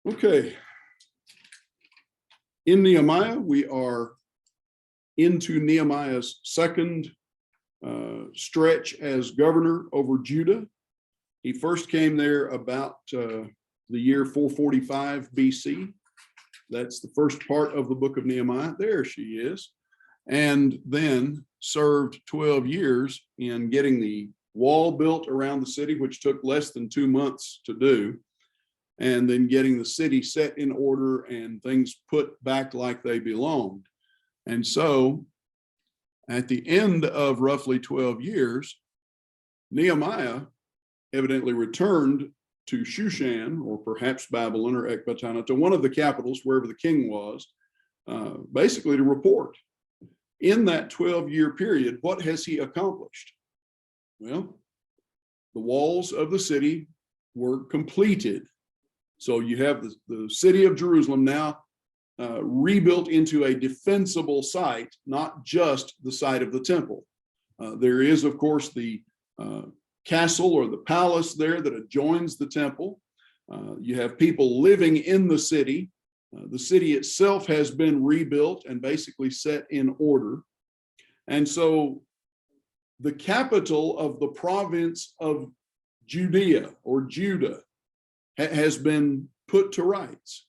Okay. In Nehemiah, we are into Nehemiah's second stretch as governor over Judah. He first came there about the year 445 BC. That's the first part of the book of Nehemiah. There she is. And then served 12 years in getting the wall built around the city, which took less than 2 months to do, and then getting the city set in order and things put back like they belonged. And so at the end of roughly 12 years, Nehemiah evidently returned to Shushan, or perhaps Babylon or Ecbatana, to one of the capitals, wherever the king was, basically to report. In that 12-year period, what has he accomplished? Well, the walls of the city were completed. So you have the city of Jerusalem now rebuilt into a defensible site, not just the site of the temple. There is, of course, the castle or the palace there that adjoins the temple. You have people living in the city. The city itself has been rebuilt and basically set in order. And so the capital of the province of Judea or Judah has been put to rights.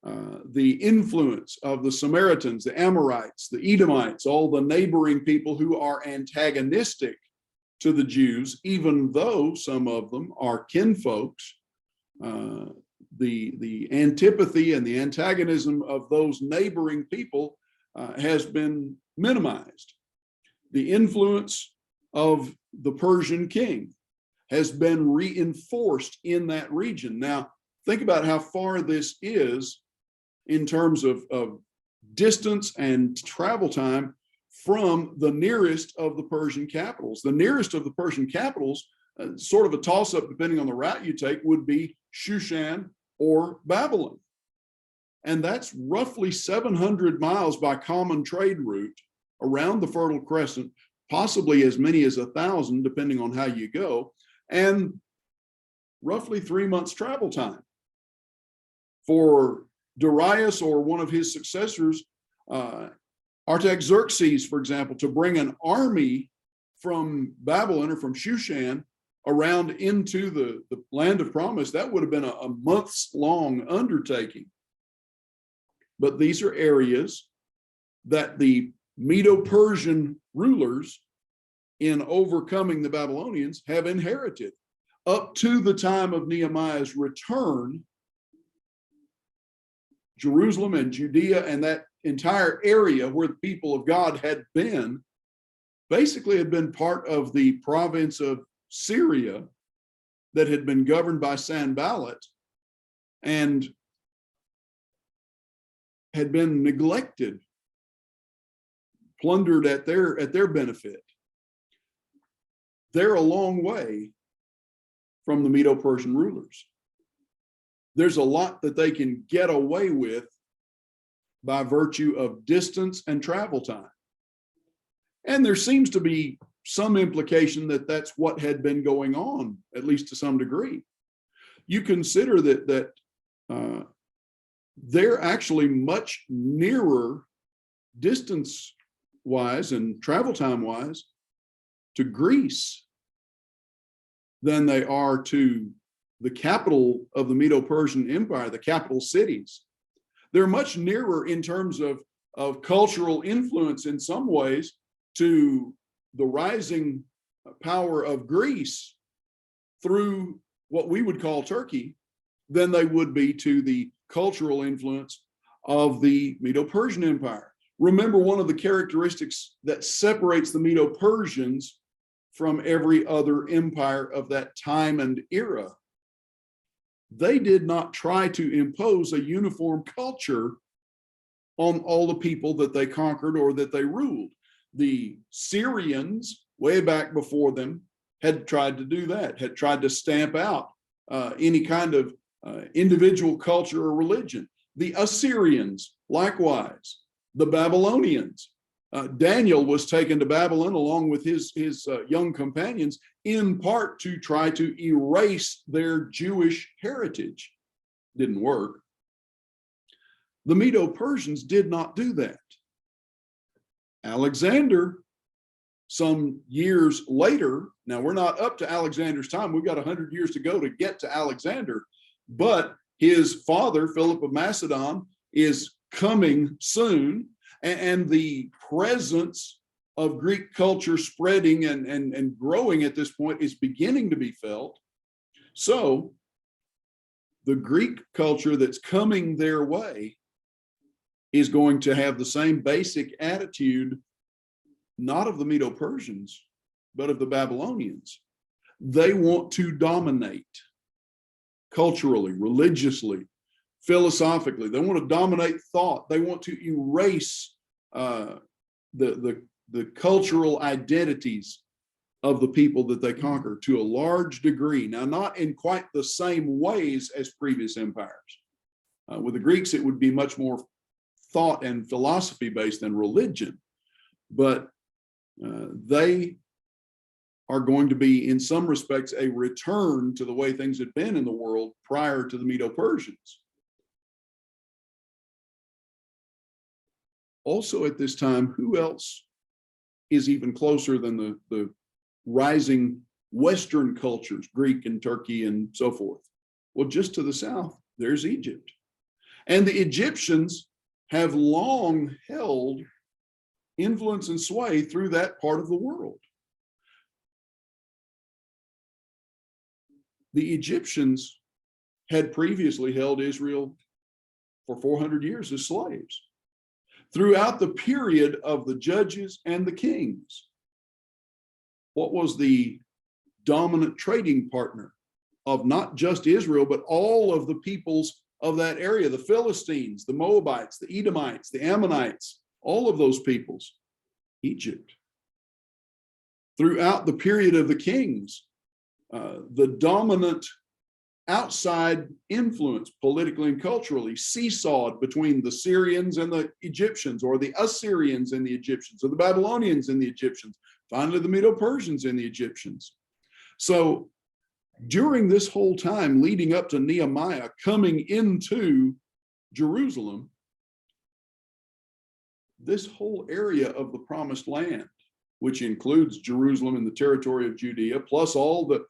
The influence of the Samaritans, the Amorites, the Edomites, all the neighboring people who are antagonistic to the Jews, even though some of them are kinfolks, the antipathy and the antagonism of those neighboring people has been minimized. The influence of the Persian king has been reinforced in that region. Now, think about how far this is in terms of distance and travel time from the nearest of the Persian capitals. The nearest of the Persian capitals, sort of a toss-up depending on the route you take, would be Shushan or Babylon. And that's roughly 700 miles by common trade route around the Fertile Crescent, possibly as many as 1,000, depending on how you go, and roughly 3 months travel time. For Darius or one of his successors, Artaxerxes, for example, to bring an army from Babylon or from Shushan around into the land of promise, that would have been a months-long undertaking. But these are areas that the Medo-Persian rulers, in overcoming the Babylonians, have inherited. Up to the time of Nehemiah's return, Jerusalem and Judea and that entire area where the people of God had been, basically had been part of the province of Syria that had been governed by Sanballat and had been neglected, plundered at their benefit. They're a long way from the Medo-Persian rulers. There's a lot that they can get away with by virtue of distance and travel time. And there seems to be some implication that that's what had been going on, at least to some degree. You consider that they're actually much nearer distance-wise and travel time-wise to Greece than they are to the capital of the Medo-Persian Empire, the capital cities. They're much nearer in terms of cultural influence in some ways to the rising power of Greece through what we would call Turkey than they would be to the cultural influence of the Medo-Persian Empire. Remember, one of the characteristics that separates the Medo-Persians from every other empire of that time and era, they did not try to impose a uniform culture on all the people that they conquered or that they ruled. The Syrians, way back before them, had tried to do that, had tried to stamp out any kind of individual culture or religion. The Assyrians, likewise. The Babylonians. Daniel was taken to Babylon along with his young companions, in part to try to erase their Jewish heritage. didn't work. The Medo-Persians did not do that. Alexander, some years later, now we're not up to Alexander's time, we've got 100 years to go to get to Alexander, but his father, Philip of Macedon, is coming soon, and the presence of Greek culture spreading and growing at this point is beginning to be felt. So the Greek culture that's coming their way is going to have the same basic attitude, not of the Medo-Persians, but of the Babylonians. They want to dominate culturally, religiously, philosophically. They want to dominate thought. They want to erase the cultural identities of the people that they conquer to a large degree. Now, not in quite the same ways as previous empires. With the Greeks, it would be much more thought and philosophy based than religion, but they are going to be, in some respects, a return to the way things had been in the world prior to the Medo-Persians. Also at this time, who else is even closer than the rising Western cultures, Greek and Turkey and so forth? Well, just to the south, there's Egypt. And the Egyptians have long held influence and sway through that part of the world. The Egyptians had previously held Israel for 400 years as slaves. Throughout the period of the judges and the kings, what was the dominant trading partner of not just Israel, but all of the peoples of that area? The Philistines, the Moabites, the Edomites, the Ammonites, all of those peoples, Egypt. Throughout the period of the kings, the dominant outside influence politically and culturally seesawed between the Syrians and the Egyptians, or the Assyrians and the Egyptians, or the Babylonians and the Egyptians, finally the Medo-Persians and the Egyptians. So during this whole time leading up to Nehemiah coming into Jerusalem, this whole area of the promised land, which includes Jerusalem and the territory of Judea, plus all the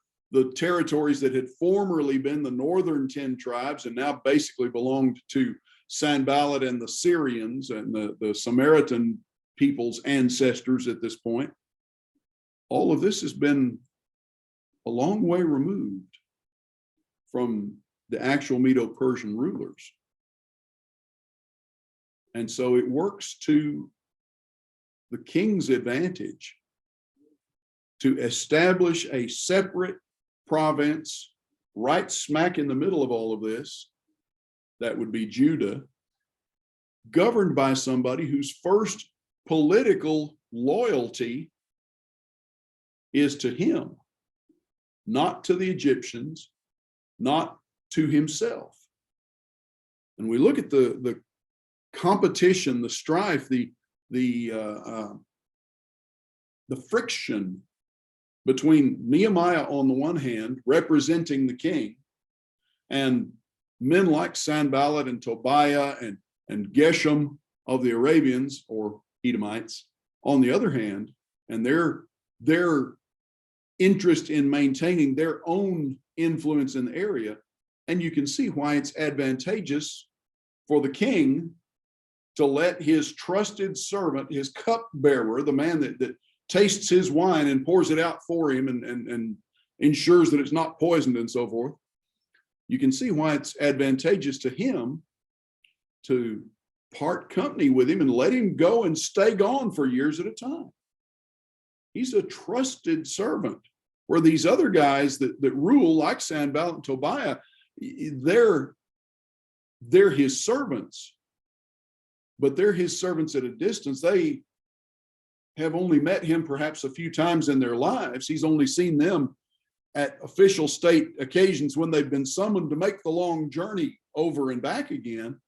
territories that had formerly been the northern 10 tribes and now basically belonged to Sanballat and the Syrians and the Samaritan people's ancestors at this point. All of this has been a long way removed from the actual Medo-Persian rulers. And so it works to the king's advantage to establish a separate province right smack in the middle of all of this. That would be Judah, governed by somebody whose first political loyalty is to him, not to the Egyptians, not to himself. And we look at the competition, the strife, the friction between Nehemiah on the one hand, representing the king, and men like Sanballat and Tobiah and Geshem of the Arabians or Edomites on the other hand, and their interest in maintaining their own influence in the area. And you can see why it's advantageous for the king to let his trusted servant, his cupbearer, the man that tastes his wine and pours it out for him and ensures that it's not poisoned and so forth. You can see why it's advantageous to him to part company with him and let him go and stay gone for years at a time. He's a trusted servant, where these other guys that rule, like Sanballat and Tobiah, they're his servants, but they're his servants at a distance. They have only met him perhaps a few times in their lives. He's only seen them at official state occasions when they've been summoned to make the long journey over and back again.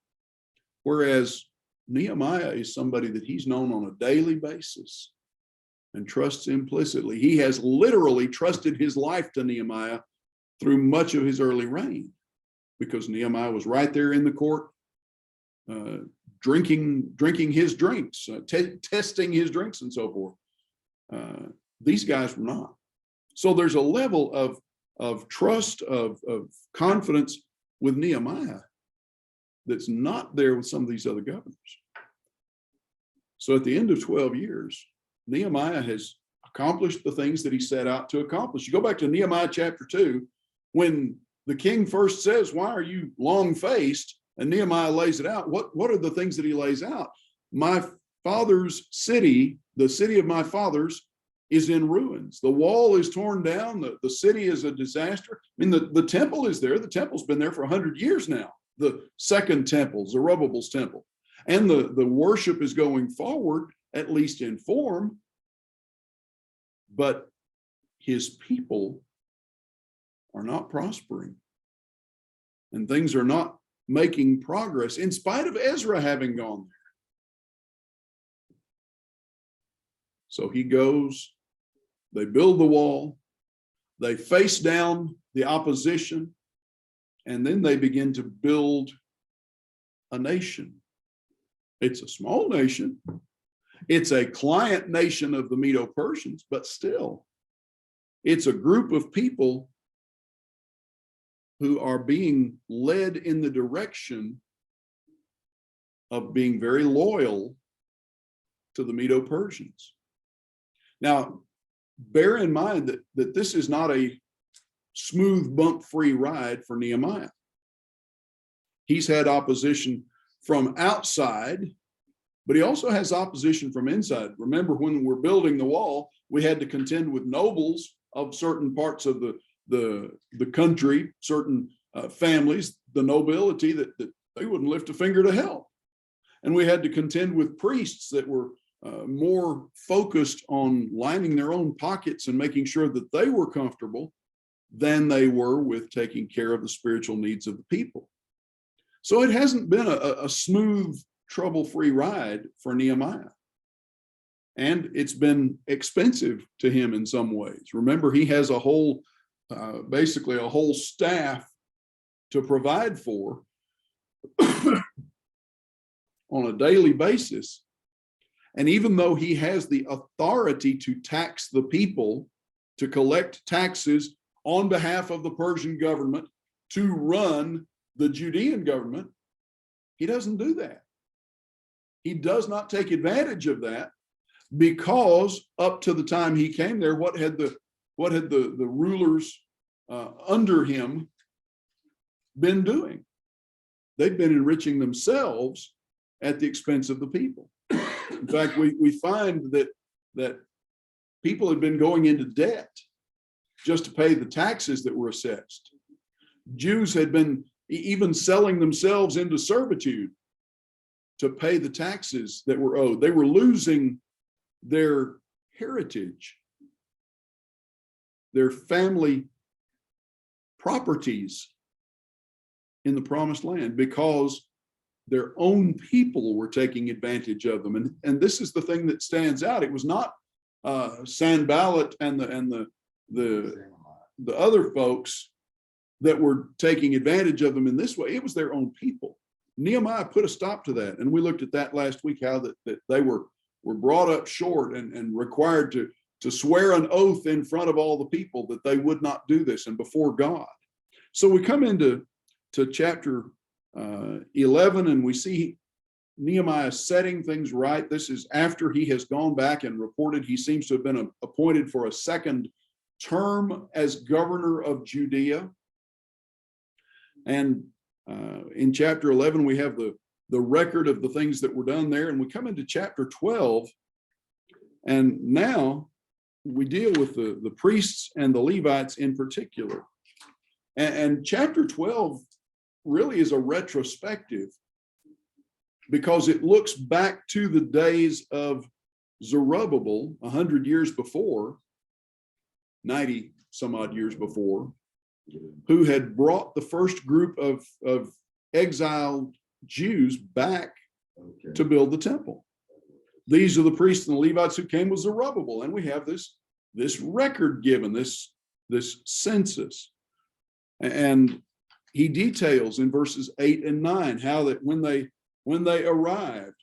Whereas Nehemiah is somebody that he's known on a daily basis and trusts implicitly. He has literally trusted his life to Nehemiah through much of his early reign, because Nehemiah was right there in the court, drinking his drinks, testing his drinks and so forth. These guys were not. So there's a level of trust, of confidence with Nehemiah that's not there with some of these other governors. So at the end of 12 years, Nehemiah has accomplished the things that he set out to accomplish. You go back to Nehemiah chapter 2, when the king first says, "Why are you long-faced?" and Nehemiah lays it out. What are the things that he lays out? My father's city, the city of my fathers, is in ruins. The wall is torn down. The city is a disaster. I mean, the temple is there. The temple's been there for 100 years now. The second temple, Zerubbabel's temple. And the worship is going forward, at least in form. But his people are not prospering. And things are not making progress, in spite of Ezra having gone there. So he goes, they build the wall, they face down the opposition, and then they begin to build a nation. It's a small nation. It's a client nation of the Medo-Persians, but still, it's a group of people who are being led in the direction of being very loyal to the Medo-Persians. Now, bear in mind that this is not a smooth, bump-free ride for Nehemiah. He's had opposition from outside, but he also has opposition from inside. Remember, when we're building the wall, we had to contend with nobles of certain parts of the country, certain families, the nobility that they wouldn't lift a finger to help. And we had to contend with priests that were more focused on lining their own pockets and making sure that they were comfortable than they were with taking care of the spiritual needs of the people. So it hasn't been a smooth, trouble-free ride for Nehemiah. And it's been expensive to him in some ways. Remember, he has basically a whole staff to provide for on a daily basis. And even though he has the authority to tax the people, to collect taxes on behalf of the Persian government, to run the Judean government, he doesn't do that. He does not take advantage of that, because up to the time he came there, what had the rulers under him been doing? They've been enriching themselves at the expense of the people. In fact, we find that people had been going into debt just to pay the taxes that were assessed. Jews had been even selling themselves into servitude to pay the taxes that were owed. They were losing their heritage, their family properties in the promised land, because their own people were taking advantage of them. And this is the thing that stands out. It was not Sanballat and the other folks that were taking advantage of them in this way. It was their own people. Nehemiah put a stop to that. And we looked at that last week, how that they were brought up short and required to swear an oath in front of all the people that they would not do this, and before God. So we come into chapter 11, and we see Nehemiah setting things right. This is after he has gone back and reported he seems to have been appointed for a second term as governor of Judea. And in chapter 11, we have the record of the things that were done there. And we come into chapter 12, and now we deal with the priests and the Levites in particular. And chapter 12 really is a retrospective, because it looks back to the days of Zerubbabel 100 years before, 90 some odd years before, who had brought the first group of exiled Jews back to build the temple. These are the priests and the Levites who came with Zerubbabel, and we have this record given, this census. And he details in verses 8 and 9 how that when they arrived,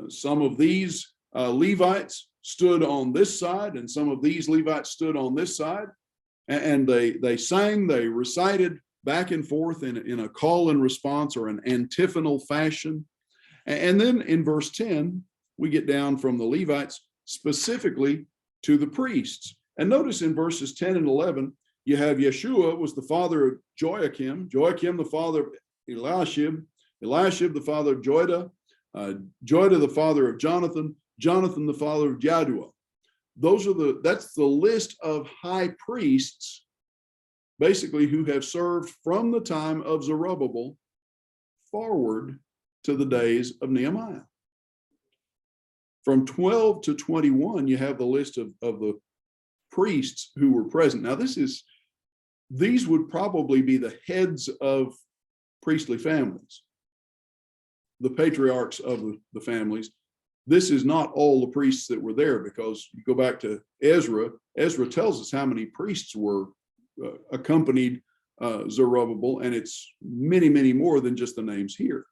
some of these Levites stood on this side, and some of these Levites stood on this side, and they sang, they recited back and forth in a call and response or an antiphonal fashion. And then in verse 10, we get down from the Levites specifically to the priests. And notice in verses 10 and 11, you have Yeshua was the father of Joachim, Joachim the father of Eliashib, Eliashib the father of Joiada, Joiada the father of Jonathan, Jonathan the father of Jaddua. That's the list of high priests, basically, who have served from the time of Zerubbabel forward to the days of Nehemiah. From 12 to 21, you have the list of the priests who were present. Now, these would probably be the heads of priestly families, the patriarchs of the families. This is not all the priests that were there, because you go back to Ezra. Ezra tells us how many priests were accompanied Zerubbabel, and it's many, many more than just the names here.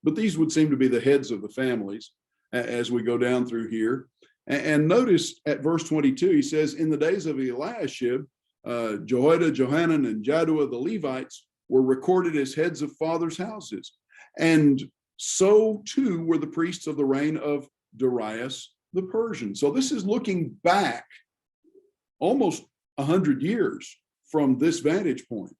But these would seem to be the heads of the families as we go down through here. And notice at verse 22, he says, in the days of Eliashib, Jehoiada, Johanan, and Jaddua, the Levites, were recorded as heads of fathers' houses. And so too were the priests of the reign of Darius the Persian. So this is looking back almost 100 years from this vantage point.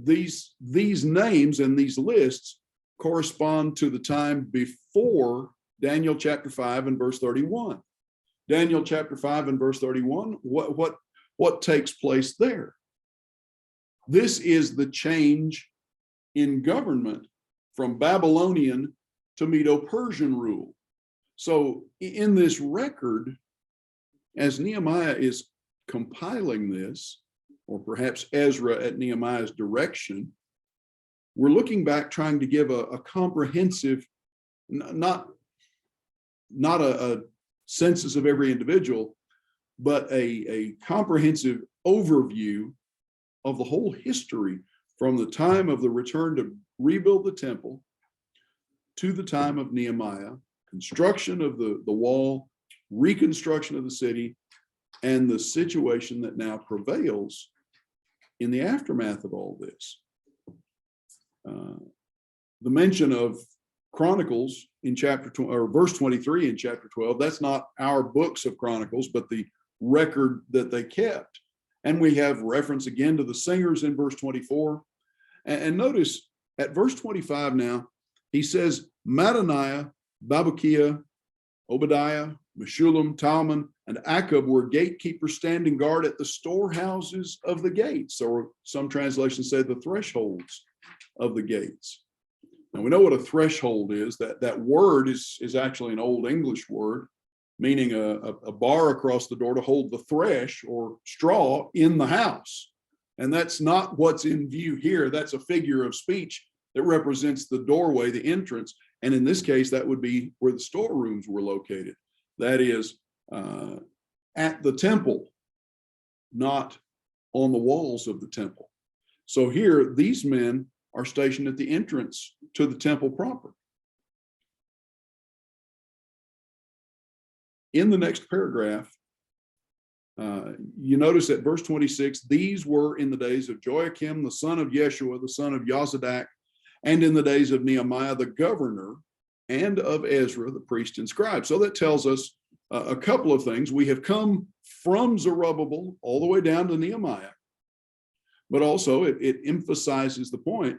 These names and these lists correspond to the time before Daniel chapter 5 and verse 31. Daniel chapter 5 and verse 31, what takes place there? This is the change in government from Babylonian to Medo-Persian rule. So in this record, as Nehemiah is compiling this, or perhaps Ezra at Nehemiah's direction, we're looking back trying to give a comprehensive, not a census of every individual, but a comprehensive overview of the whole history from the time of the return to rebuild the temple to the time of Nehemiah, construction of the wall, reconstruction of the city, and the situation that now prevails in the aftermath of all this. The mention of Chronicles in chapter 12, or verse 23 in chapter 12, that's not our books of Chronicles, but the record that they kept. And we have reference again to the singers in verse 24. And notice at verse 25 now, he says, Mattaniah, Babukiah, Obadiah, Meshullam, Talman, and Akab were gatekeepers standing guard at the storehouses of the gates, or some translations say the thresholds of the gates. Now we know what a threshold is. That word is actually an Old English word, meaning a bar across the door to hold the thresh or straw in the house. And that's not what's in view here. That's a figure of speech that represents the doorway, the entrance. And in this case, that would be where the storerooms were located. That is at the temple, not on the walls of the temple. So here, these men are stationed at the entrance to the temple proper. In the next paragraph, you notice at verse 26, these were in the days of Joachim, the son of Yeshua, the son of Yozadak, and in the days of Nehemiah, the governor, and of Ezra, the priest and scribe. So that tells us a couple of things. We have come from Zerubbabel all the way down to Nehemiah, but also it emphasizes the point.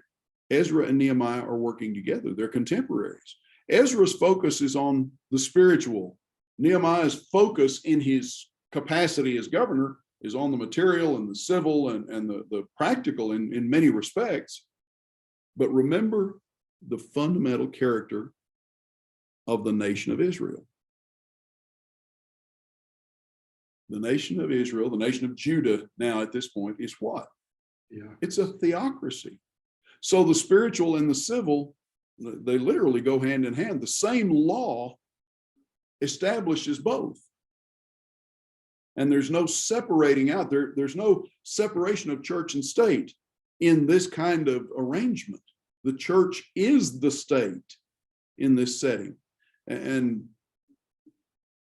Ezra and Nehemiah are working together. They're contemporaries. Ezra's focus is on the spiritual. Nehemiah's focus in his capacity as governor is on the material and the civil and the practical in many respects. But remember the fundamental character of the nation of Israel. The nation of Israel, the nation of Judah now at this point is what? Yeah. It's a theocracy. So the spiritual and the civil, they literally go hand in hand. The same law establishes both. And there's no separating out. There's no separation of church and state. in this kind of arrangement. The church is the state in this setting. And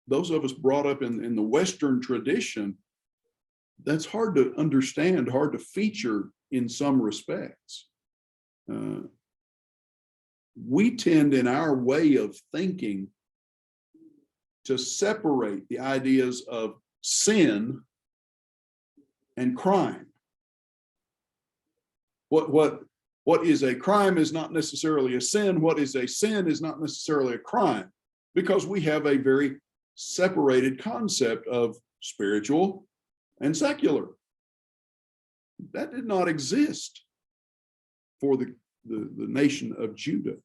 those of us brought up in the Western tradition, that's hard to understand, hard to feature in some respects. We tend in our way of thinking to separate the ideas of sin and crime. What is a crime is not necessarily a sin. What is a sin is not necessarily a crime, because we have a very separated concept of spiritual and secular. That did not exist for the nation of Judah,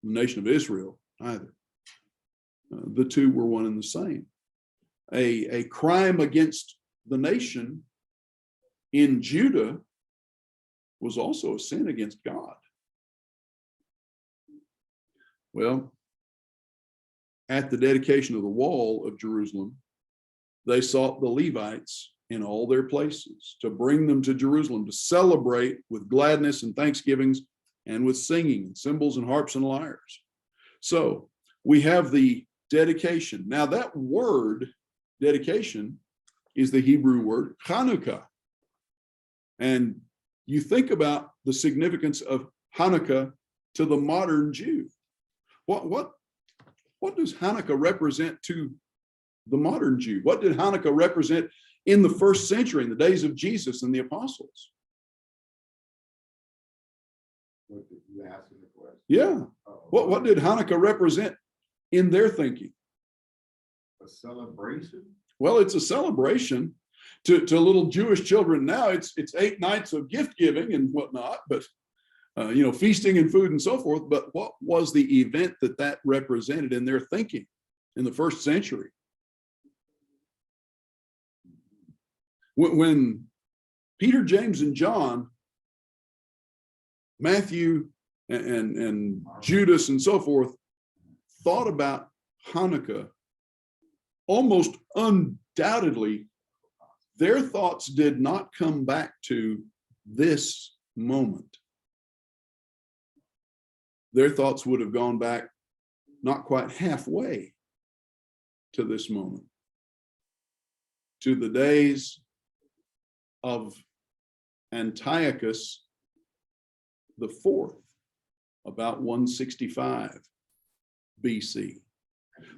the nation of Israel either. The two were one and the same. A crime against the nation in Judah was also a sin against God. Well, at the dedication of the wall of Jerusalem, they sought the Levites in all their places to bring them to Jerusalem to celebrate with gladness and thanksgivings and with singing and cymbals and harps and lyres. So we have the dedication. Now that word dedication is the Hebrew word Hanukkah. And you think about the significance of Hanukkah to the modern Jew. What does Hanukkah represent to the modern Jew? What did Hanukkah represent in the first century, in the days of Jesus and the apostles? What did you ask in the question? Yeah. What did Hanukkah represent in their thinking? A celebration? Well, it's a celebration to little Jewish children now. It's 8 nights of gift giving and whatnot, but feasting and food and so forth. But what was the event that represented in their thinking in the first century? When Peter, James, and John, Matthew, and Judas and so forth thought about Hanukkah, almost undoubtedly, their thoughts did not come back to this moment. Their thoughts would have gone back not quite halfway to this moment, to the days of Antiochus the Fourth, about 165 BC.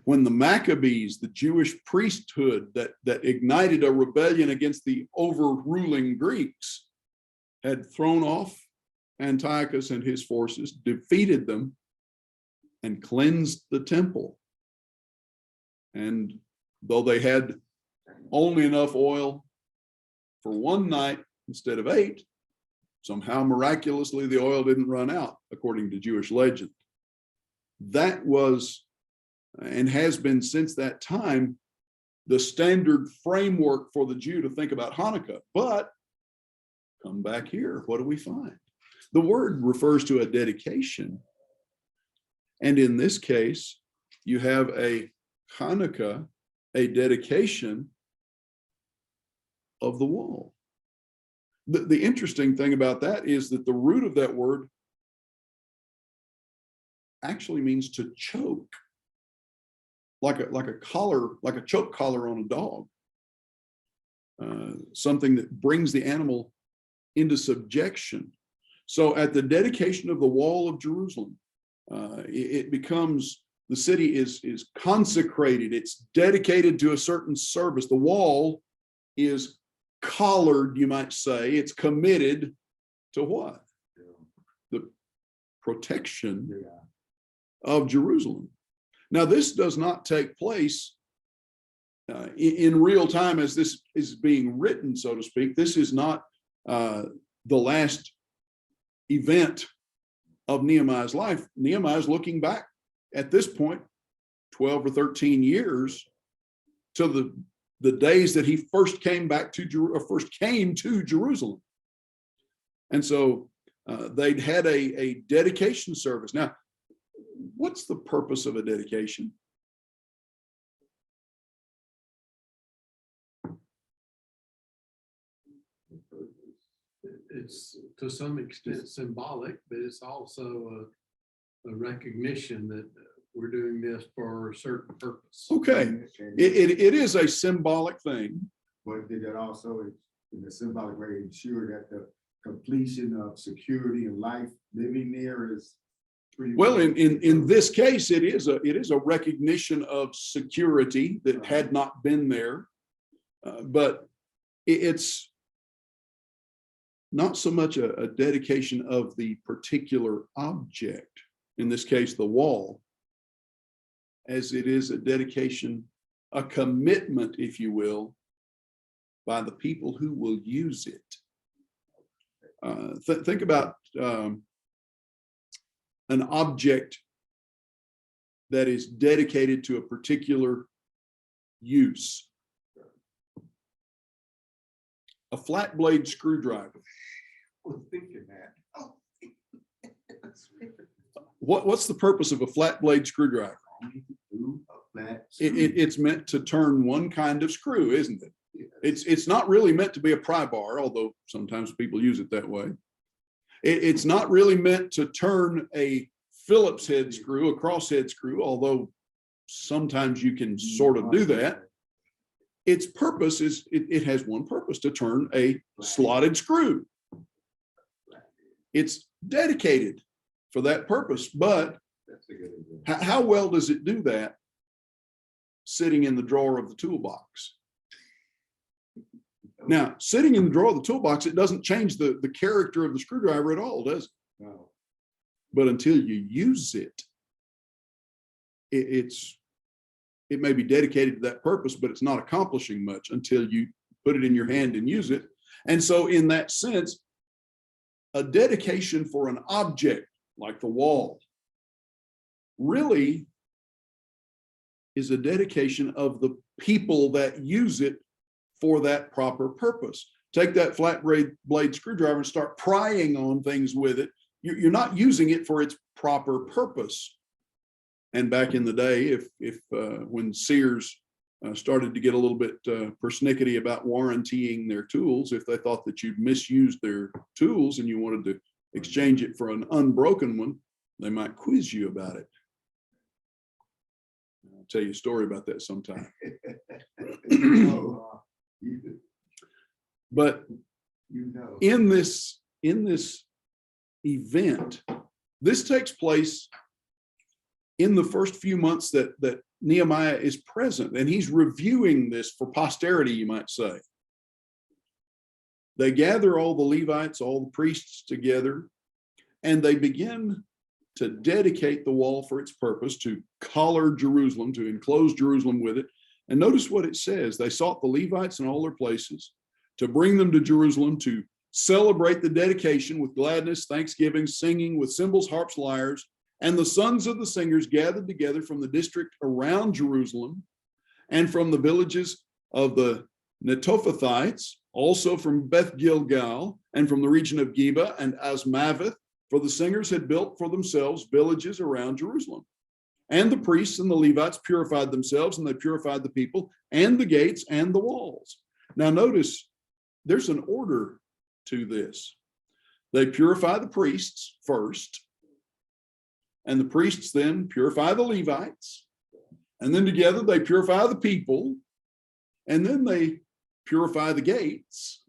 When the Maccabees, the Jewish priesthood that ignited a rebellion against the overruling Greeks, had thrown off Antiochus and his forces, defeated them, and cleansed the temple. And though they had only enough oil for 1 night instead of 8, somehow miraculously the oil didn't run out, according to Jewish legend. That was and has been since that time the standard framework for the Jew to think about Hanukkah. But come back here, what do we find? The word refers to a dedication. And in this case, you have a Hanukkah, a dedication of the wall. The interesting thing about that is that the root of that word actually means to choke, like a collar, like a choke collar on a dog, something that brings the animal into subjection. So at the dedication of the wall of Jerusalem, it becomes, the city is consecrated, it's dedicated to a certain service. The wall is collared, you might say, it's committed to what? The protection of Jerusalem. Now, this does not take place in real time as this is being written, so to speak. This is not the last event of Nehemiah's life. Nehemiah is looking back at this point, 12 or 13 years, to the days that he first came to Jerusalem. And so they'd had a dedication service. Now, what's the purpose of a dedication? it's to some extent symbolic, but it's also a recognition that we're doing this for a certain purpose. Okay, it is a symbolic thing. But did it also, in a symbolic way, ensure that the completion of security and life living there is pretty Well, in this case, it is a recognition of security that had not been there, but it's not so much a dedication of the particular object, in this case, the wall, as it is a dedication, a commitment, if you will, by the people who will use it. Think about an object that is dedicated to a particular use. A flat blade screwdriver. I was thinking that. Oh. What's the purpose of a flat blade screwdriver? It's meant to turn one kind of screw, isn't it? It's not really meant to be a pry bar, although sometimes people use it that way. It's not really meant to turn a Phillips head screw, a crosshead screw, although sometimes you can sort of do that. Its purpose is, it has one purpose, to turn a slotted screw. It's dedicated for that purpose, but how well does it do that sitting in the drawer of the toolbox? Now, sitting in the drawer of the toolbox, it doesn't change the character of the screwdriver at all, does it? No. But until you use it, it may be dedicated to that purpose, but it's not accomplishing much until you put it in your hand and use it. And so in that sense, a dedication for an object like the wall really is a dedication of the people that use it for that proper purpose. Take that flat blade screwdriver and start prying on things with it. You're not using it for its proper purpose. And back in the day, when Sears started to get a little bit persnickety about warrantying their tools, if they thought that you'd misused their tools and you wanted to exchange it for an unbroken one, they might quiz you about it. I'll tell you a story about that sometime. But in this event, this takes place in the first few months that Nehemiah is present, and he's reviewing this for posterity, you might say. They gather all the Levites, all the priests together, and they begin to dedicate the wall for its purpose, to collar Jerusalem, to enclose Jerusalem with it. And notice what it says. They sought the Levites in all their places to bring them to Jerusalem to celebrate the dedication with gladness, thanksgiving, singing with cymbals, harps, lyres. And the sons of the singers gathered together from the district around Jerusalem and from the villages of the Netophathites, also from Beth Gilgal and from the region of Geba and Asmaveth, for the singers had built for themselves villages around Jerusalem. And the priests and the Levites purified themselves, and they purified the people and the gates and the walls. Now notice, there's an order to this. They purify the priests first, and the priests then purify the Levites, and then together they purify the people, and then they purify the gates,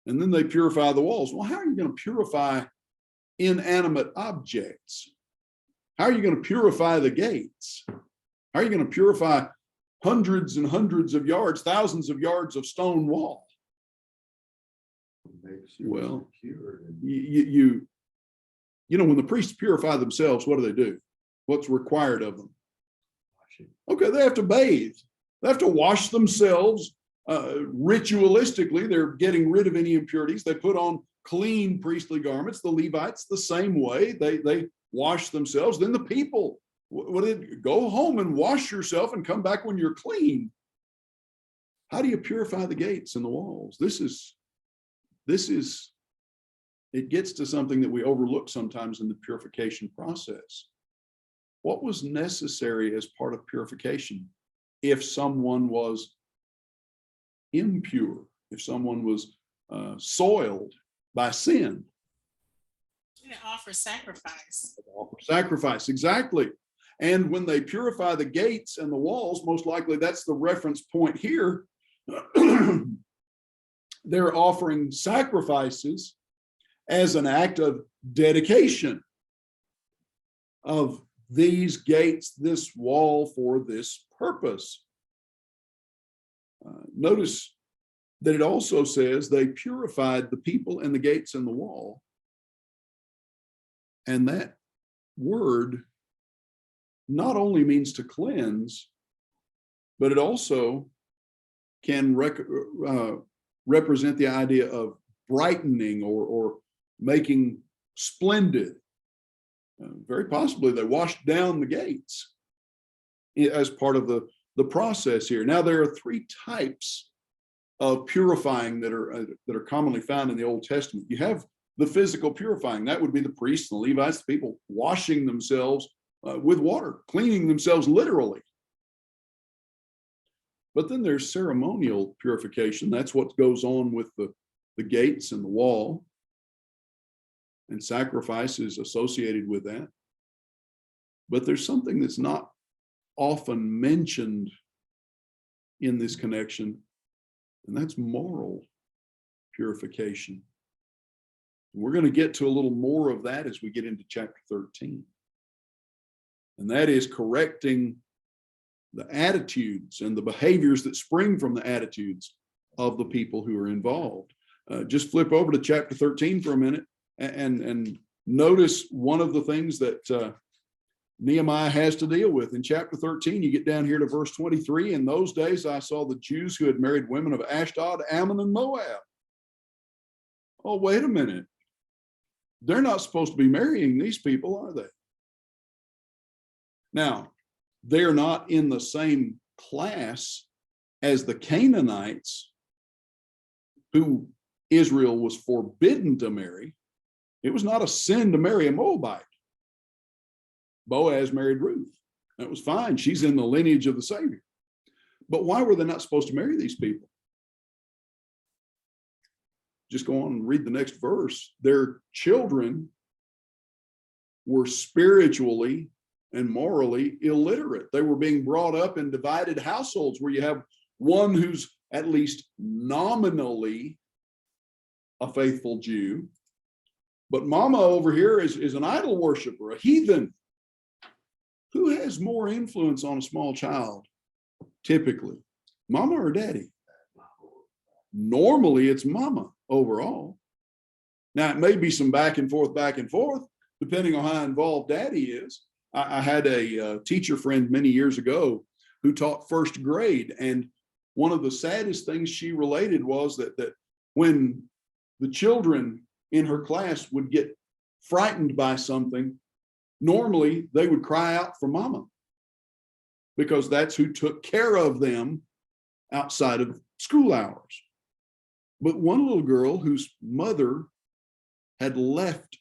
and then they purify the walls. Well, how are you going to purify inanimate objects? How are you going to purify the gates? How are you going to purify hundreds and hundreds of yards, thousands of yards of stone wall? Well, you know, when the priests purify themselves, what do? What's required of them? Okay, they have to bathe. They have to wash themselves ritualistically. They're getting rid of any impurities. They put on clean priestly garments. The Levites, the same way. They wash themselves. Then the people, go home and wash yourself and come back when you're clean. How do you purify the gates and the walls? This is, it gets to something that we overlook sometimes in the purification process. What was necessary as part of purification if someone was impure, if someone was soiled by sin. And it offers sacrifice. Offer sacrifice, exactly. And when they purify the gates and the walls, most likely that's the reference point here. They're offering sacrifices as an act of dedication of these gates, this wall for this purpose. Notice that it also says they purified the people and the gates and the wall. And that word not only means to cleanse, but it also can represent the idea of brightening or making splendid. Very possibly they washed down the gates as part of the process here. Now, there are three types of purifying that are commonly found in the Old Testament. You have the physical purifying. That would be the priests and the Levites, the people washing themselves with water, cleaning themselves literally. But then there's ceremonial purification. That's what goes on with the gates and the wall. And sacrifice is associated with that. But there's something that's not often mentioned in this connection, and that's moral purification. We're going to get to a little more of that as we get into chapter 13. And that is correcting the attitudes and the behaviors that spring from the attitudes of the people who are involved. Just flip over to chapter 13 for a minute and notice one of the things that Nehemiah has to deal with. In chapter 13, you get down here to verse 23. In those days, I saw the Jews who had married women of Ashdod, Ammon, and Moab. Oh, wait a minute. They're not supposed to be marrying these people, are they? Now, they're not in the same class as the Canaanites who Israel was forbidden to marry. It was not a sin to marry a Moabite. Boaz married Ruth. That was fine. She's in the lineage of the Savior. But why were they not supposed to marry these people? Just go on and read the next verse. Their children were spiritually and morally illiterate. They were being brought up in divided households where you have one who's at least nominally a faithful Jew, but mama over here is an idol worshiper, a heathen. Who has more influence on a small child? Typically, mama or daddy? Normally, it's mama overall. Now, it may be some back and forth, depending on how involved daddy is. I had a teacher friend many years ago who taught first grade, and one of the saddest things she related was that when the children in her class would get frightened by something, normally they would cry out for mama, because that's who took care of them outside of school hours. But one little girl whose mother had left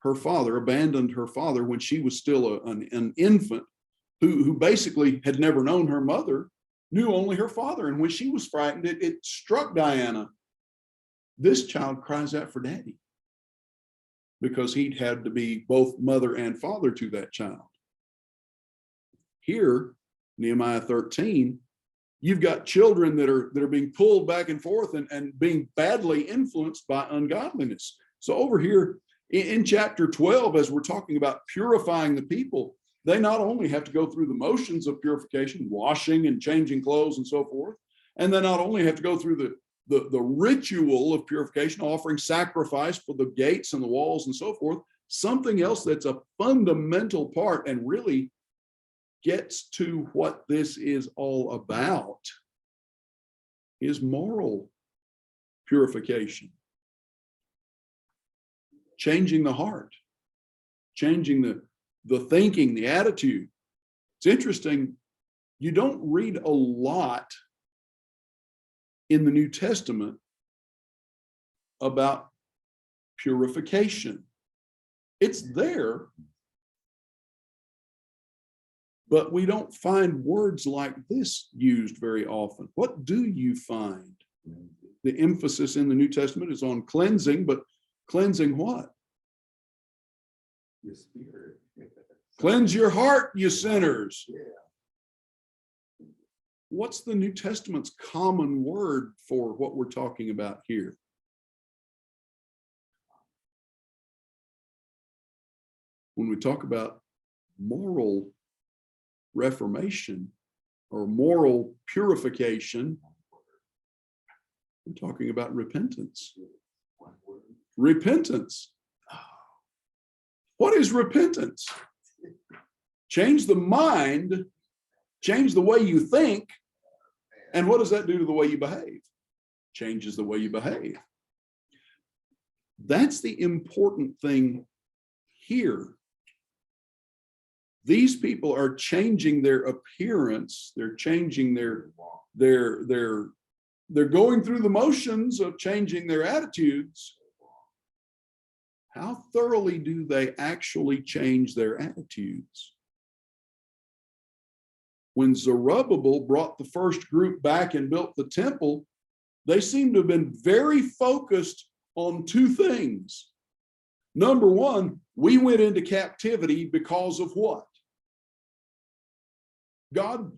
her father, abandoned her father when she was still an infant, who basically had never known her mother, knew only her father. And when she was frightened, it struck Diana. This child cries out for daddy, because he'd had to be both mother and father to that child. Here, Nehemiah 13, you've got children that are being pulled back and forth and being badly influenced by ungodliness. So over here in chapter 12, as we're talking about purifying the people, they not only have to go through the motions of purification, washing and changing clothes and so forth, and they not only have to go through the ritual of purification, offering sacrifice for the gates and the walls and so forth, something else that's a fundamental part and really gets to what this is all about is moral purification. Changing the heart, changing the thinking, the attitude. It's interesting, you don't read a lot in the New Testament about purification. It's there, but we don't find words like this used very often. What do you find? The emphasis in the New Testament is on cleansing, but Cleansing what? Your spirit. Cleanse your heart, you sinners. Yeah. What's the New Testament's common word for what we're talking about here? When we talk about moral reformation or moral purification, we're talking about repentance. Repentance. What is repentance? Change the mind, change the way you think, and what does that do to the way you behave? Changes the way you behave. That's the important thing here. These people are changing their appearance, they're changing they're going through the motions of changing their attitudes. How thoroughly do they actually change their attitudes? When Zerubbabel brought the first group back and built the temple, they seem to have been very focused on two things. Number one, we went into captivity because of what? God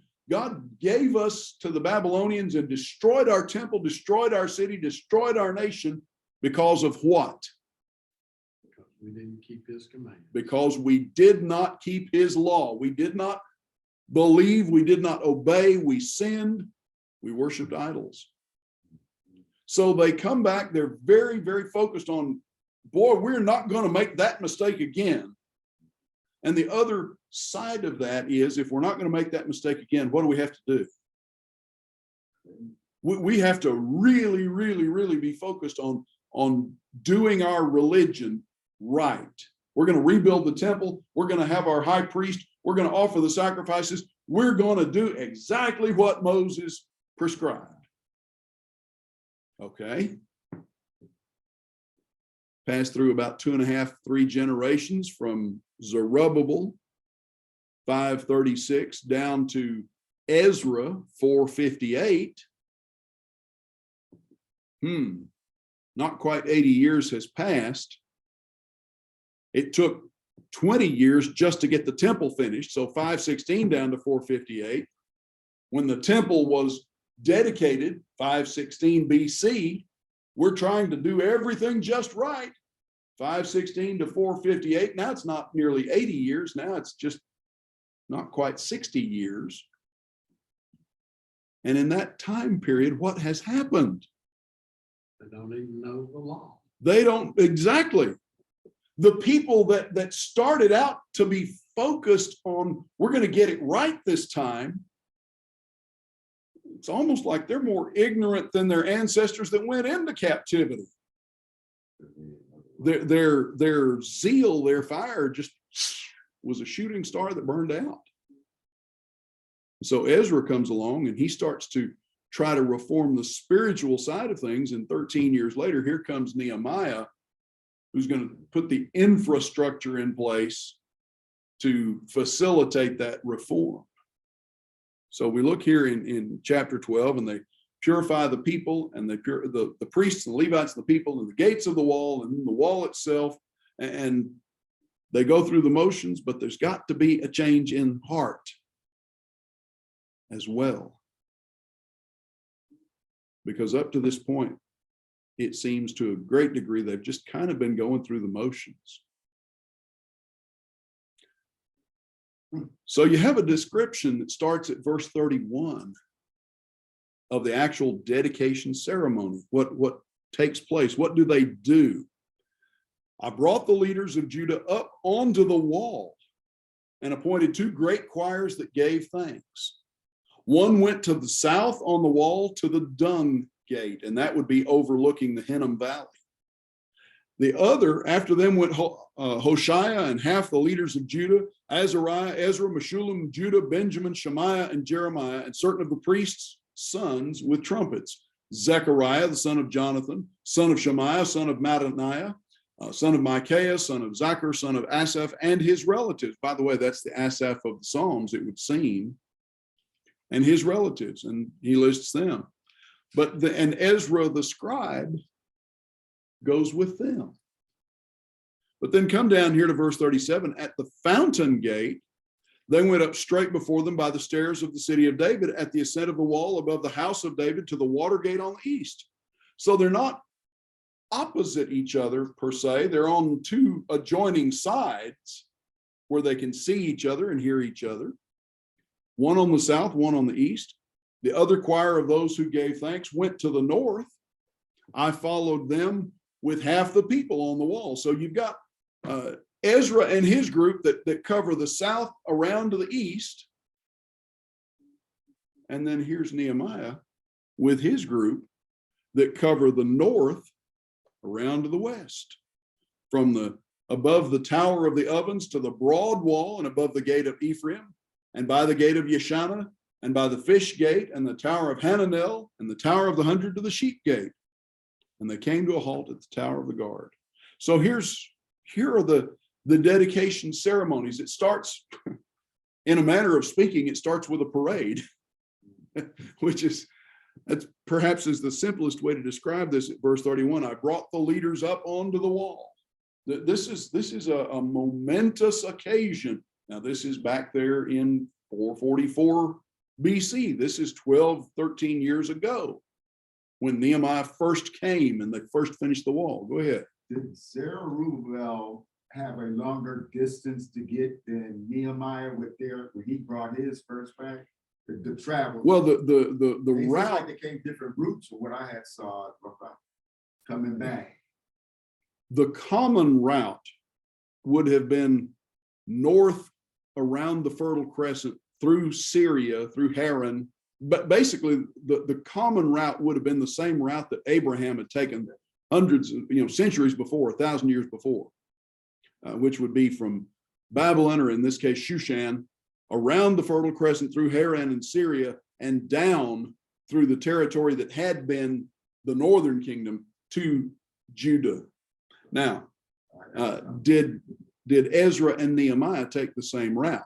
gave us to the Babylonians and destroyed our temple, destroyed our city, destroyed our nation because of what? Because we didn't keep his command. Because we did not keep his law. We did not believe, we did not obey, we sinned, we worshiped idols. So they come back, they're very, very focused on, boy, we're not going to make that mistake again. And the other side of that is, if we're not going to make that mistake again, what do we have to do? We have to really, really, really be focused on doing our religion right. We're going to rebuild the temple. We're going to have our high priest. We're going to offer the sacrifices. We're going to do exactly what Moses prescribed. Okay. Passed through about 2.5, 3 generations from Zerubbabel, 536, down to Ezra, 458. Not quite 80 years has passed. It took 20 years just to get the temple finished. So 516 down to 458. When the temple was dedicated, 516 BC, we're trying to do everything just right. 516 to 458. Now it's not nearly 80 years. Now it's just not quite 60 years. And in that time period, what has happened? They don't even know the law. They don't, exactly. The people that started out to be focused on, we're going to get it right this time, it's almost like they're more ignorant than their ancestors that went into captivity. Their zeal, their fire just was a shooting star that burned out. So Ezra comes along and he starts to try to reform the spiritual side of things. And 13 years later, here comes Nehemiah, who's going to put the infrastructure in place to facilitate that reform. So we look here in chapter 12, and they purify the people, and the priests and the Levites and the people, and the gates of the wall and the wall itself, and they go through the motions, but there's got to be a change in heart as well. Because up to this point, it seems to a great degree, they've just kind of been going through the motions. So you have a description that starts at verse 31 of the actual dedication ceremony. What takes place? What do they do? I brought the leaders of Judah up onto the wall and appointed 2 great choirs that gave thanks. One went to the south on the wall to the dung gate, and that would be overlooking the Hinnom Valley. The other, after them went Hoshea and half the leaders of Judah, Azariah, Ezra, Meshullam, Judah, Benjamin, Shemaiah, and Jeremiah, and certain of the priests' sons with trumpets. Zechariah, the son of Jonathan, son of Shemaiah, son of Mattaniah, son of Micaiah, son of Zachar, son of Asaph, and his relatives. By the way, that's the Asaph of the Psalms, it would seem. And his relatives, and he lists them. And Ezra the scribe goes with them. But then come down here to verse 37, at the fountain gate, they went up straight before them by the stairs of the city of David at the ascent of the wall above the house of David to the water gate on the east. So they're not opposite each other per se. They're on two adjoining sides where they can see each other and hear each other. One on the south, one on the east. The other choir of those who gave thanks went to the north. I followed them with half the people on the wall. So you've got Ezra and his group that cover the south around to the east. And then here's Nehemiah with his group that cover the north around to the west, from the above the tower of the ovens to the broad wall and above the gate of Ephraim, and by the gate of Yeshana, and by the fish gate, and the tower of Hananel, and the tower of the 100 to the sheep gate. And they came to a halt at the tower of the guard. So here are the dedication ceremonies. It starts, in a manner of speaking, it starts with a parade, which is, that's perhaps is the simplest way to describe this at verse 31. I brought the leaders up onto the wall. This is a momentous occasion. Now, this is back there in 444 BC. This is 12, 13 years ago when Nehemiah first came and they first finished the wall. Go ahead. Did Zerubbabel have a longer distance to get than Nehemiah when he brought his first back? The travel. Well, the It seems route, like they came different routes from what I had saw coming back. the common route would have been north around the Fertile Crescent through Syria, through Haran. But basically, the common route would have been the same route that Abraham had taken hundreds of, centuries before, 1,000 years before, which would be from Babylon, or in this case, Shushan, around the Fertile Crescent through Haran and Syria, and down through the territory that had been the northern kingdom to Judah. Now, did Ezra and Nehemiah take the same route?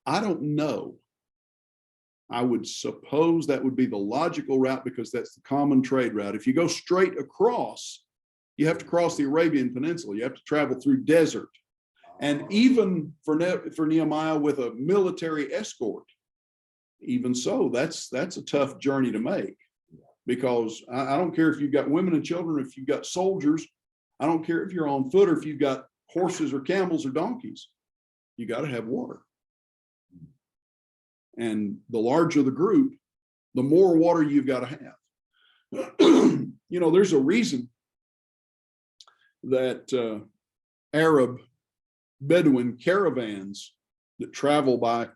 I don't know. I would suppose that would be the logical route because that's the common trade route. If you go straight across, you have to cross the Arabian Peninsula. You have to travel through desert. And even for Nehemiah with a military escort, even so, that's a tough journey to make, because I don't care if you've got women and children, if you've got soldiers, I don't care if you're on foot or if you've got horses or camels or donkeys, you got to have water. And the larger the group, the more water you've got to have. There's a reason that Arab Bedouin caravans that travel by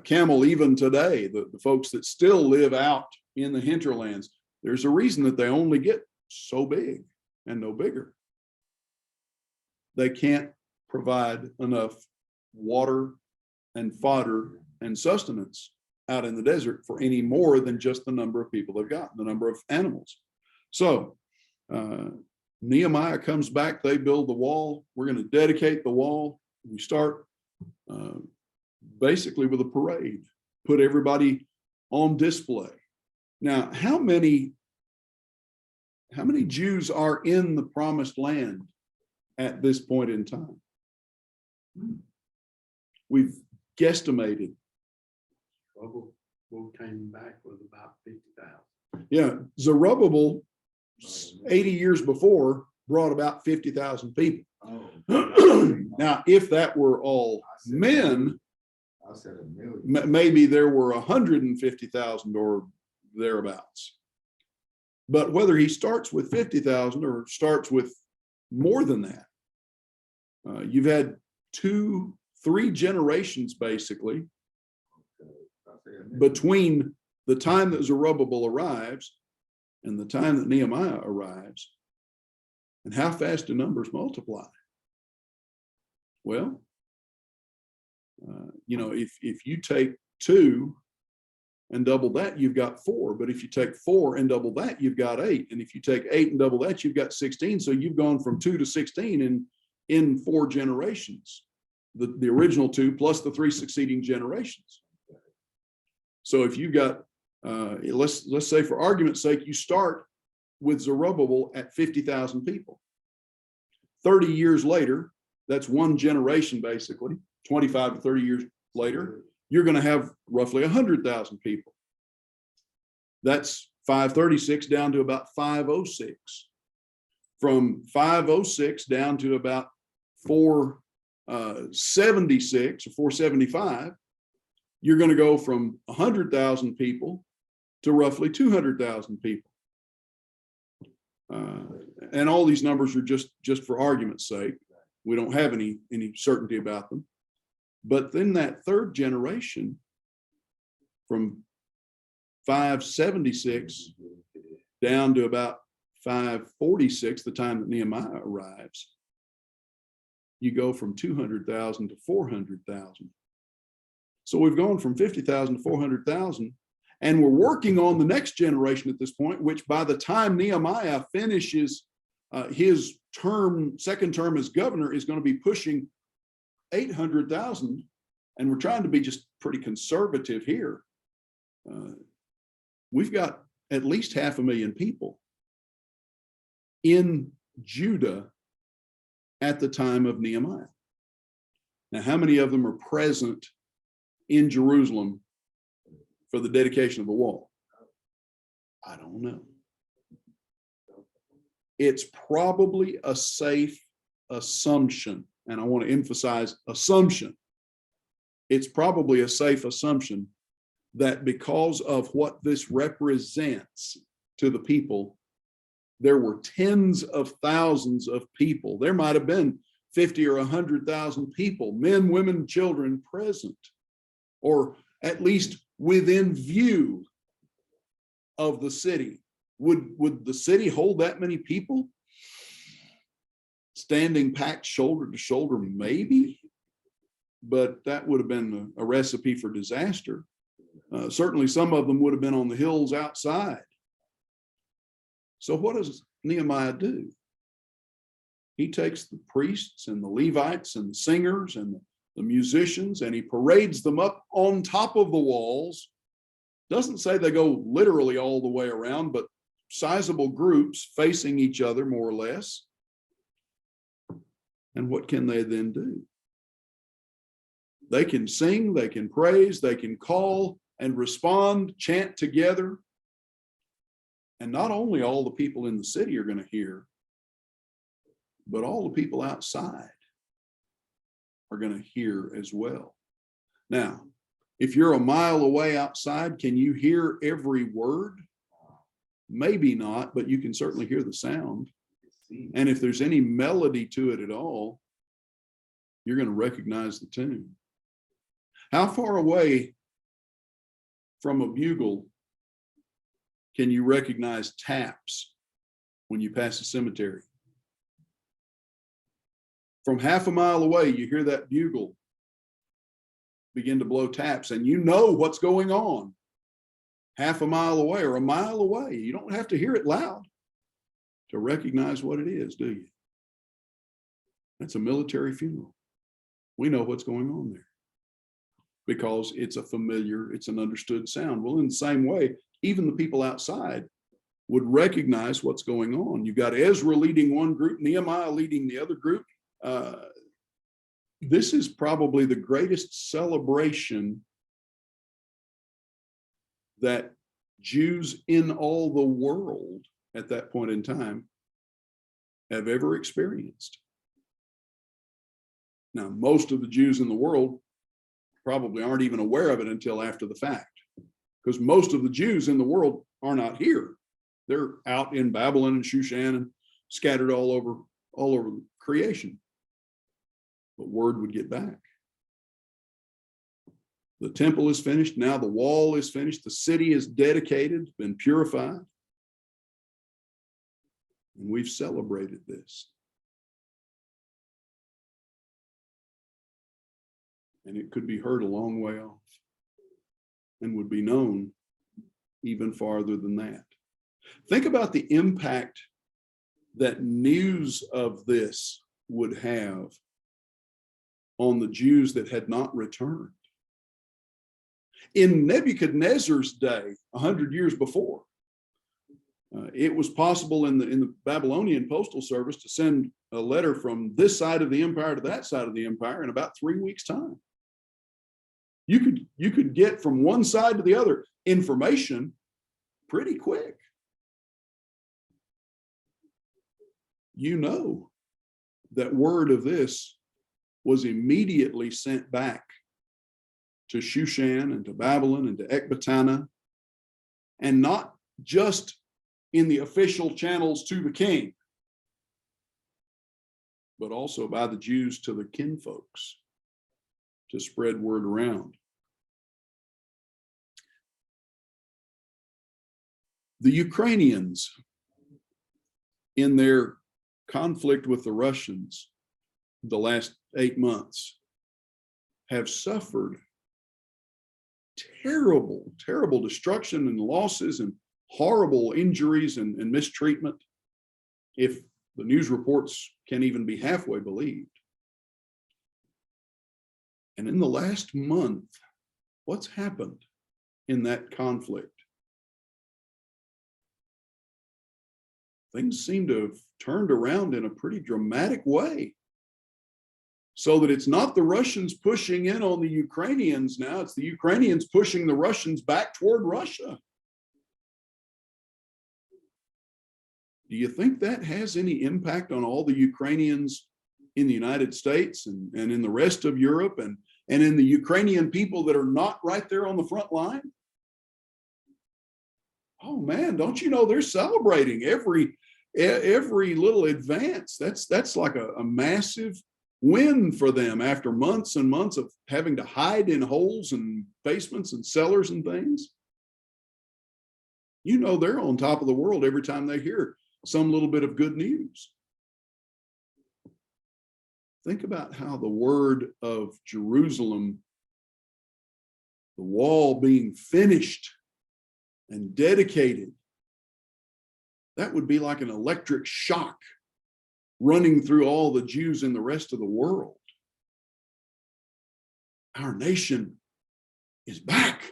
camel even today, the folks that still live out in the hinterlands, there's a reason that they only get so big and no bigger. They can't provide enough water and fodder and sustenance out in the desert for any more than just the number of people they've got, the number of animals. So Nehemiah comes back, they build the wall. We're going to dedicate the wall. We start basically with a parade, put everybody on display. Now, how many Jews are in the promised land at this point in time? We've guesstimated. We'll came back with about 50,000. Yeah, Zerubbabel 80 years before brought about 50,000 people. Now, if that were all men, I said a million. maybe there were 150,000 or thereabouts. But whether he starts with 50,000 or starts with more than that, you've had 2-3 generations basically between the time that Zerubbabel arrives and the time that Nehemiah arrives. And how fast do numbers multiply? Well, if you take 2 and double that, you've got 4. But if you take 4 and double that, you've got 8. And if you take 8 and double that, you've got 16. So you've gone from 2 to 16 in 4 generations. The original 2 plus the 3 succeeding generations. So if you've got, let's say for argument's sake, you start with Zerubbabel at 50,000 people. 30 years later, that's one generation basically, 25 to 30 years later, you're going to have roughly 100,000 people. That's 536 down to about 506. From 506 down to about 476 or 475, you're going to go from 100,000 people to roughly 200,000 people. And all these numbers are just for argument's sake. We don't have any certainty about them. But then that third generation, from 576 down to about 546, the time that Nehemiah arrives, you go from 200,000 to 400,000. So we've gone from 50,000 to 400,000, and we're working on the next generation at this point, which by the time Nehemiah finishes his second term as governor, is going to be pushing 800,000. And we're trying to be just pretty conservative here. We've got at least 500,000 people in Judah at the time of Nehemiah. Now, how many of them are present in Jerusalem for the dedication of the wall? I don't know. It's probably a safe assumption, and I want to emphasize assumption. It's probably a safe assumption that because of what this represents to the people, there were tens of thousands of people. There might have been 50 or 100,000 people, men, women, children present, or at least within view of the city. Would the city hold that many people? Standing packed shoulder to shoulder, maybe, but that would have been a recipe for disaster. Certainly some of them would have been on the hills outside. So what does Nehemiah do? He takes the priests and the Levites and the singers and the musicians, and he parades them up on top of the walls. Doesn't say they go literally all the way around, but sizable groups facing each other more or less. And what can they then do? They can sing, they can praise, they can call and respond, chant together. And not only all the people in the city are going to hear, but all the people outside are going to hear as well. Now, if you're a mile away outside, can you hear every word? Maybe not, but you can certainly hear the sound. And if there's any melody to it at all, you're going to recognize the tune. How far away from a bugle can you recognize taps when you pass a cemetery? From half a mile away, you hear that bugle begin to blow taps, and you know what's going on. Half a mile away or a mile away. You don't have to hear it loud to recognize what it is, do you? That's a military funeral. We know what's going on there because it's a familiar, it's an understood sound. Well, in the same way, even the people outside would recognize what's going on. You've got Ezra leading one group, Nehemiah leading the other group. This is probably the greatest celebration that Jews in all the world at that point in time have ever experienced. Now, most of the Jews in the world probably aren't even aware of it until after the fact, because most of the Jews in the world are not here. They're out in Babylon and Shushan and scattered all over creation. But word would get back. The temple is finished. Now the wall is finished. The city is dedicated, been purified. And we've celebrated this. And it could be heard a long way off and would be known even farther than that. Think about the impact that news of this would have on the Jews that had not returned. In Nebuchadnezzar's day, 100 years before, It was possible in the Babylonian postal service to send a letter from this side of the empire to that side of the empire in about 3 weeks' time. You could get from one side to the other information pretty quick. You know that word of this was immediately sent back to Shushan and to Babylon and to Ecbatana, and not just in the official channels to the king, but also by the Jews to the kinfolks to spread word around. The Ukrainians, in their conflict with the Russians the last 8 months, have suffered terrible destruction and losses and horrible injuries and mistreatment, if the news reports can even be halfway believed. And in the last month, what's happened in that conflict? Things seem to have turned around in a pretty dramatic way. So that it's not the Russians pushing in on the Ukrainians now, it's the Ukrainians pushing the Russians back toward Russia. Do you think that has any impact on all the Ukrainians in the United States and in the rest of Europe and in the Ukrainian people that are not right there on the front line? Oh man, don't you know they're celebrating every little advance? That's like a massive win for them after months and months of having to hide in holes and basements and cellars and things. You know they're on top of the world every time they hear some little bit of good news. Think about how the word of Jerusalem, the wall being finished and dedicated, that would be like an electric shock running through all the Jews in the rest of the world. Our nation is back.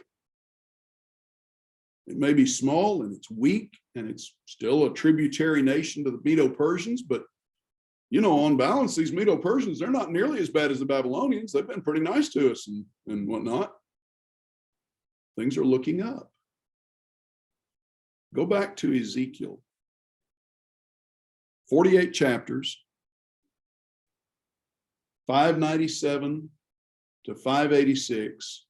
It may be small and it's weak and it's still a tributary nation to the Medo-Persians, but you know, on balance, these Medo-Persians, they're not nearly as bad as the Babylonians. They've been pretty nice to us and whatnot. Things are looking up. Go back to Ezekiel. 48 chapters, 597 to 586,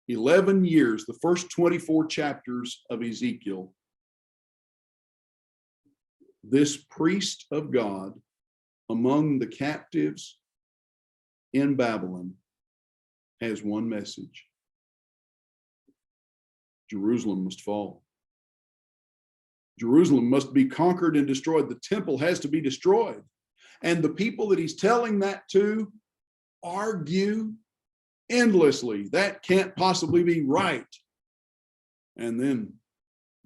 11 years, the first 24 chapters of Ezekiel. This priest of God among the captives in Babylon has one message: Jerusalem must fall. Jerusalem must be conquered and destroyed. The temple has to be destroyed. And the people that he's telling that to argue endlessly. That can't possibly be right. And then,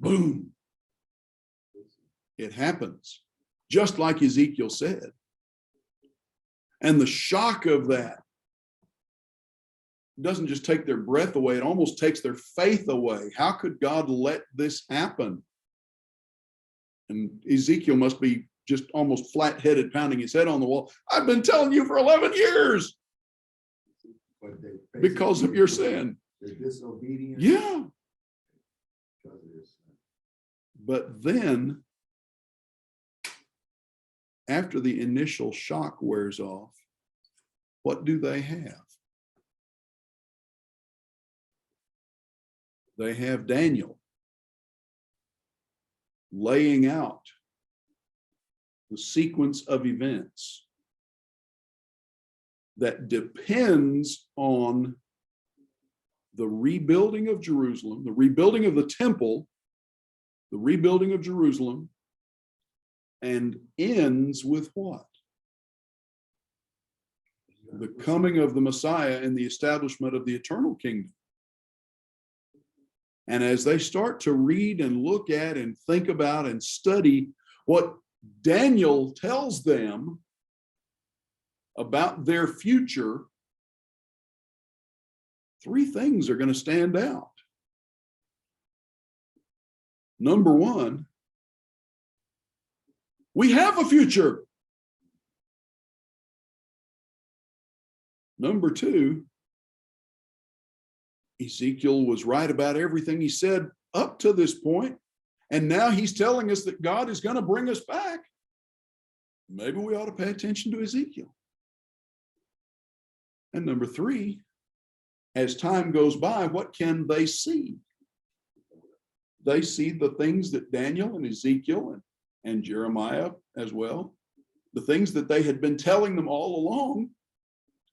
boom, it happens, just like Ezekiel said. And the shock of that doesn't just take their breath away, it almost takes their faith away. How could God let this happen? And Ezekiel must be just almost flat-headed, pounding his head on the wall. I've been telling you for 11 years because of your sin. They're disobedient. Yeah. But then, after the initial shock wears off, what do they have? They have Daniel laying out the sequence of events that depends on the rebuilding of Jerusalem, the rebuilding of the temple, the rebuilding of Jerusalem, and ends with what? The coming of the Messiah and the establishment of the eternal kingdom. And as they start to read and look at and think about and study what Daniel tells them about their future, 3 things are going to stand out. Number one, We have a future. Number two, Ezekiel was right about everything he said up to this point, and now he's telling us that God is going to bring us back. Maybe we ought to pay attention to Ezekiel. And number three, as time goes by, what can they see? They see the things that Daniel and Ezekiel and Jeremiah as well, the things that they had been telling them all along,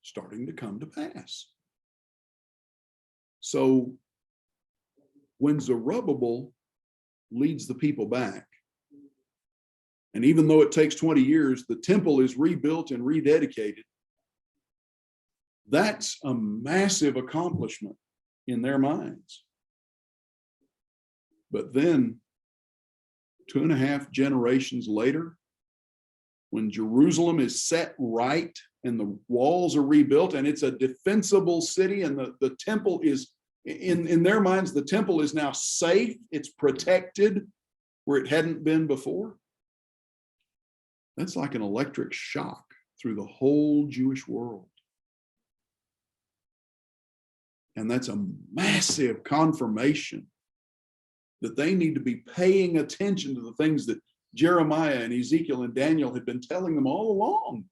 starting to come to pass. So when Zerubbabel leads the people back, and even though it takes 20 years, the temple is rebuilt and rededicated, that's a massive accomplishment in their minds. But then 2.5 generations later, when Jerusalem is set right and the walls are rebuilt and it's a defensible city and the temple is, in their minds, the temple is now safe, it's protected where it hadn't been before. That's like an electric shock through the whole Jewish world. And that's a massive confirmation that they need to be paying attention to the things that Jeremiah and Ezekiel and Daniel had been telling them all along.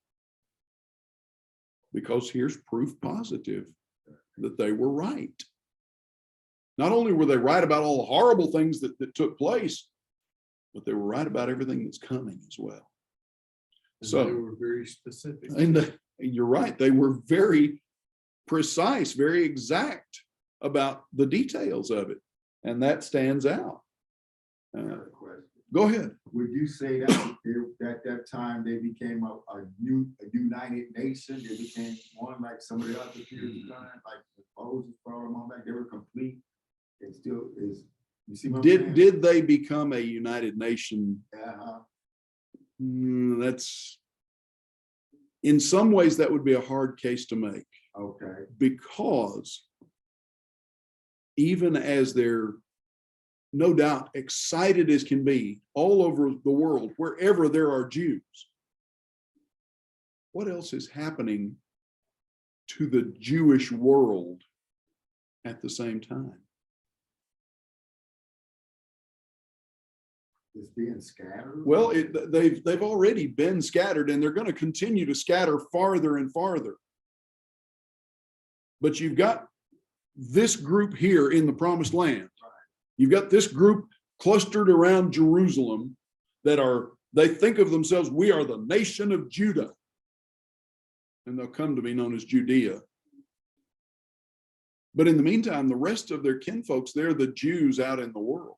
Because here's proof positive that they were right. Not only were they right about all the horrible things that took place, but they were right about everything that's coming as well. And So they were very specific. And you're right, they were very precise, very exact about the details of it. And that stands out. Go ahead. Would you say that at that time they became a united nation? They became one like some of the other periods of time, like Moses brought them all back. They were complete. It still is. You see what I'm saying? Did they become a united nation? That's, in some ways, that would be a hard case to make. Okay. Because even as they're no doubt excited as can be all over the world, wherever there are Jews, what else is happening to the Jewish world at the same time? It's being scattered. Well, they've already been scattered, and they're going to continue to scatter farther and farther. But you've got this group here in the Promised Land. You've got this group clustered around Jerusalem they think of themselves, we are the nation of Judah. And they'll come to be known as Judea. But in the meantime, the rest of their kinfolks, they're the Jews out in the world.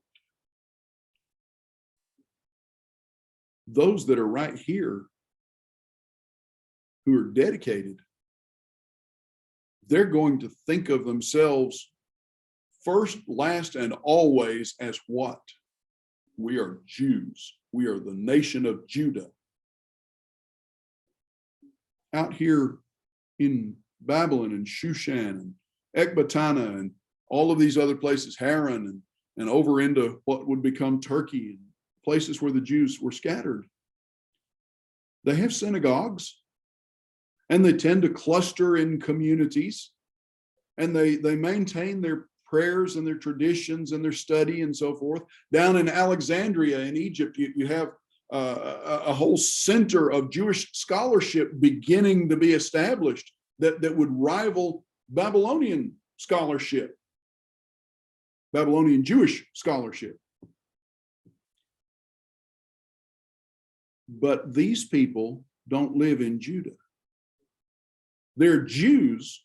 Those that are right here who are dedicated, they're going to think of themselves first, last, and always as what? We are Jews. We are the nation of Judah. Out here in Babylon and Shushan and Ecbatana and all of these other places, Haran and over into what would become Turkey and places where the Jews were scattered. They have synagogues, and they tend to cluster in communities, and they maintain their prayers and their traditions and their study and so forth. Down in Alexandria in Egypt, you have a whole center of Jewish scholarship beginning to be established that would rival Babylonian scholarship, Babylonian Jewish scholarship. But these people don't live in Judah. They're Jews,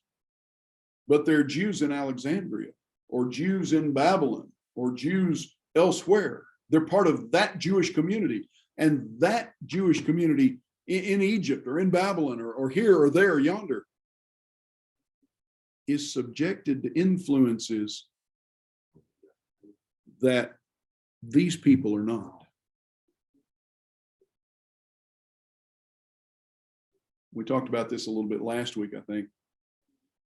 but they're Jews in Alexandria, or Jews in Babylon, or Jews elsewhere. They're part of that Jewish community. And that Jewish community in Egypt or in Babylon or here or there, yonder, is subjected to influences that these people are not. We talked about this a little bit last week, I think.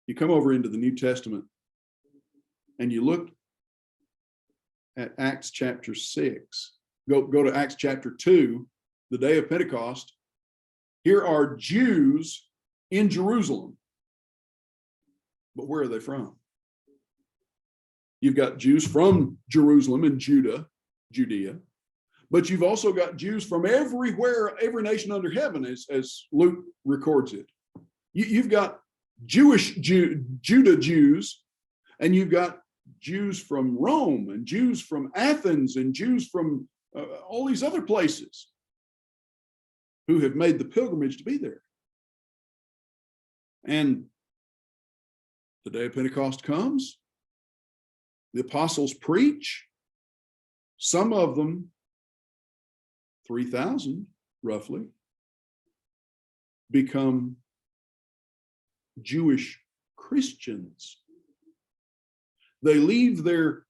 You come over into the New Testament and you look at Acts chapter 6, go to Acts chapter 2 the day of Pentecost, here are Jews in Jerusalem. But where are they from? You've got Jews from Jerusalem and Judea, but you've also got Jews from everywhere, every nation under heaven, as Luke records it. You've got Judah Jews, and you've got Jews from Rome, and Jews from Athens, and Jews from all these other places who have made the pilgrimage to be there. And the day of Pentecost comes, the apostles preach, some of them, 3,000 roughly, become Jewish Christians. They leave their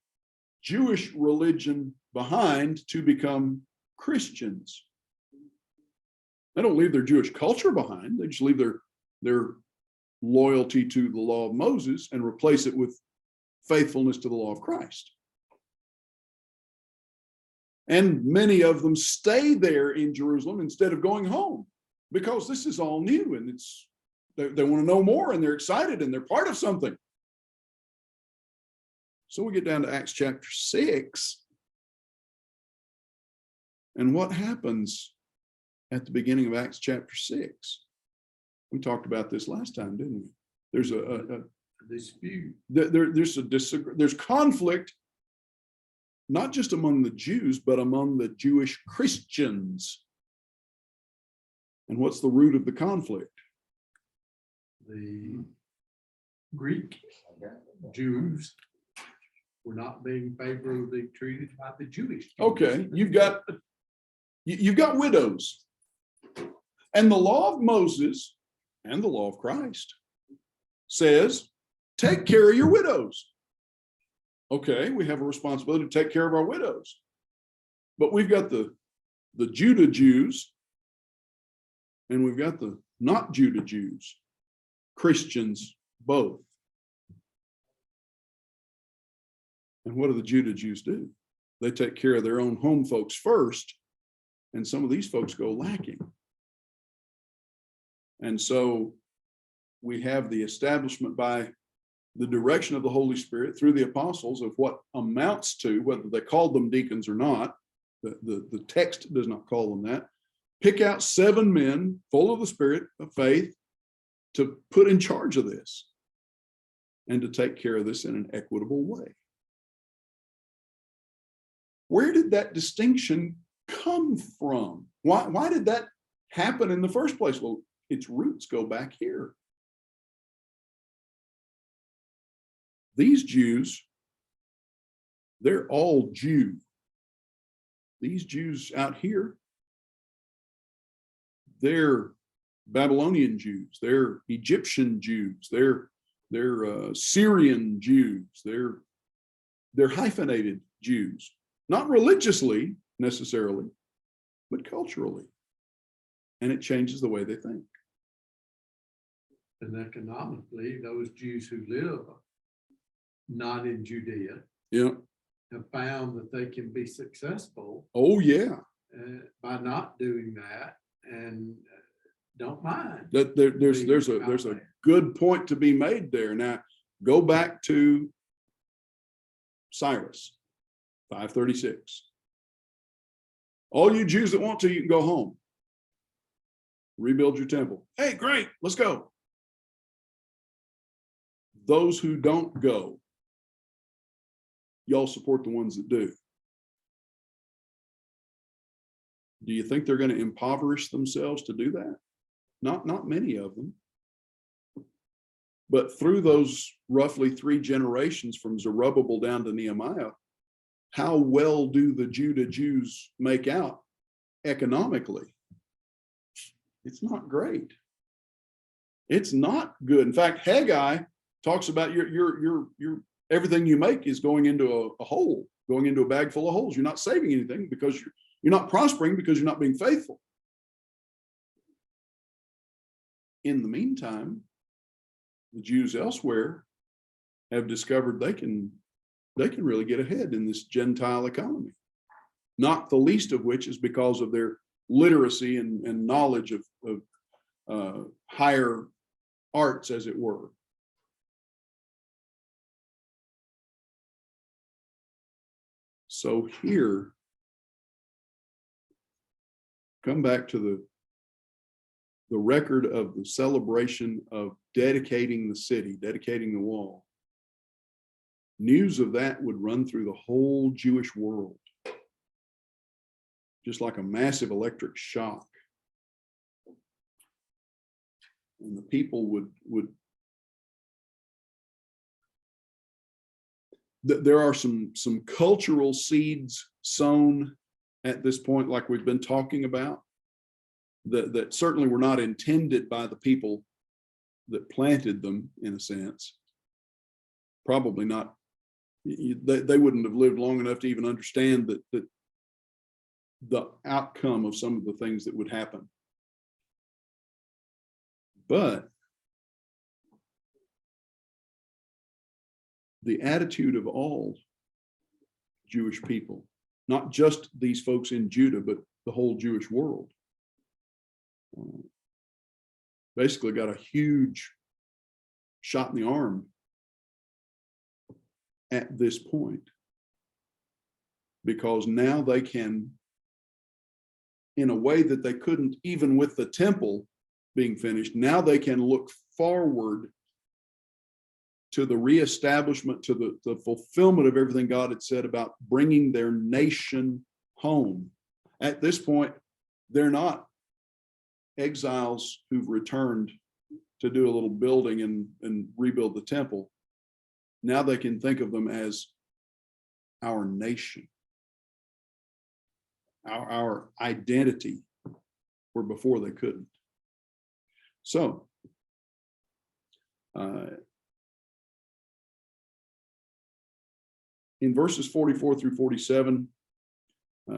Jewish religion behind to become Christians. They don't leave their Jewish culture behind. They just leave their loyalty to the law of Moses and replace it with faithfulness to the law of Christ. And many of them stay there in Jerusalem instead of going home, because this is all new, and they want to know more, and they're excited, and they're part of something. So we get down to Acts chapter 6. And what happens at the beginning of Acts chapter 6? We talked about this last time, didn't we? There's a dispute. There's conflict, not just among the Jews, but among the Jewish Christians. And what's the root of the conflict? The Greek Jews were not being favorably treated by the Jewish Jews. Okay, you've got widows. And the law of Moses and the law of Christ says, take care of your widows. Okay, we have a responsibility to take care of our widows. But we've got the Judah Jews, and we've got the not Judah Jews, Christians both. And what do the Judah Jews do? They take care of their own home folks first, and some of these folks go lacking. And so we have the establishment by the direction of the Holy Spirit through the apostles of what amounts to, whether they called them deacons or not, the text does not call them that, pick out 7 men full of the Spirit of faith to put in charge of this and to take care of this in an equitable way. Where did that distinction come from? Why did that happen in the first place? Well, its roots go back here. These Jews, they're all Jew. These Jews out here, they're Babylonian Jews, they're Egyptian Jews, they're Syrian Jews, they're hyphenated Jews, not religiously necessarily, but culturally. And it changes the way they think. And economically, those Jews who live not in Judea, Yeah. have found that they can be successful Oh yeah. by not doing that, and don't mind. That there's a good point to be made there. Now go back to Cyrus 536. All you Jews that want to, you can go home. Rebuild your temple. Hey, great, let's go. Those who don't go, y'all support the ones that do. Do you think they're going to impoverish themselves to do that? Not many of them. But through those roughly 3 generations from Zerubbabel down to Nehemiah, how well do the Judah Jews make out economically? It's not great. It's not good. In fact, Haggai talks about your everything you make is going into a hole, going into a bag full of holes. You're not saving anything because you're not prospering because you're not being faithful. In the meantime, the Jews elsewhere have discovered they can really get ahead in this Gentile economy. Not the least of which is because of their literacy and knowledge of higher arts, as it were. So here, come back to the record of the celebration of dedicating the city, dedicating the wall. News of that would run through the whole Jewish world, just like a massive electric shock. And the people would there are some cultural seeds sown at this point, like we've been talking about, that certainly were not intended by the people that planted them, in a sense. Probably not. They wouldn't have lived long enough to even understand that the outcome of some of the things that would happen. But the attitude of all Jewish people, not just these folks in Judah, but the whole Jewish world, basically got a huge shot in the arm at this point, because now they can, in a way that they couldn't even with the temple being finished, now they can look forward to the reestablishment, to the fulfillment of everything God had said about bringing their nation home. At this point, they're not exiles who've returned to do a little building and rebuild the temple. Now they can think of them as our nation, our identity, where before they couldn't. So, in verses 44 through 47,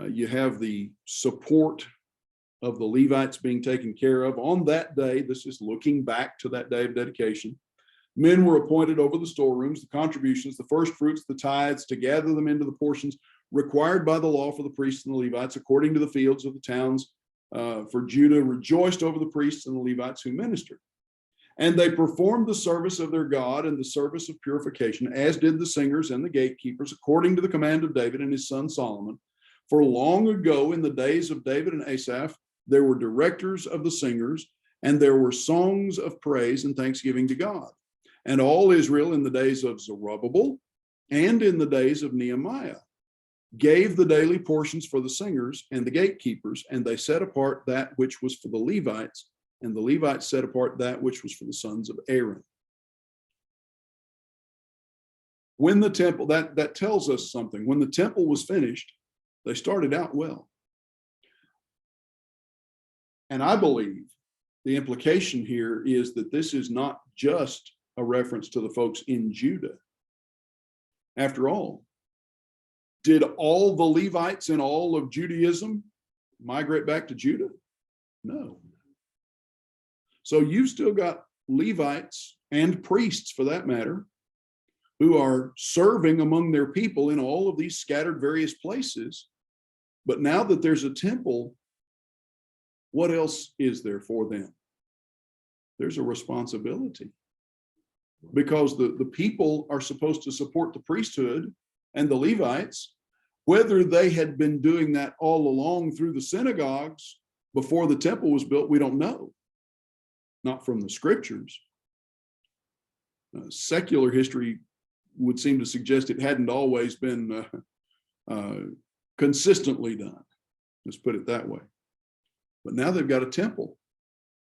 you have the support of the Levites being taken care of. On that day, this is looking back to that day of dedication, men were appointed over the storerooms, the contributions, the first fruits, the tithes, to gather them into the portions required by the law for the priests and the Levites, according to the fields of the towns. For Judah rejoiced over the priests and the Levites who ministered. And they performed the service of their God and the service of purification, as did the singers and the gatekeepers, according to the command of David and his son Solomon. For long ago, in the days of David and Asaph, there were directors of the singers, and there were songs of praise and thanksgiving to God. And all Israel in the days of Zerubbabel and in the days of Nehemiah gave the daily portions for the singers and the gatekeepers, and they set apart that which was for the Levites, and the Levites set apart that which was for the sons of Aaron. When the temple, that tells us something. When the temple was finished, they started out well. And I believe the implication here is that this is not just a reference to the folks in Judah. After all, did all the Levites in all of Judaism migrate back to Judah? No. So you've still got Levites and priests, for that matter, who are serving among their people in all of these scattered various places. But now that there's a temple, what else is there for them? There's a responsibility, because the people are supposed to support the priesthood and the Levites. Whether they had been doing that all along through the synagogues before the temple was built, we don't know. Not from the scriptures. Secular history would seem to suggest it hadn't always been consistently done. Let's put it that way. But now they've got a temple,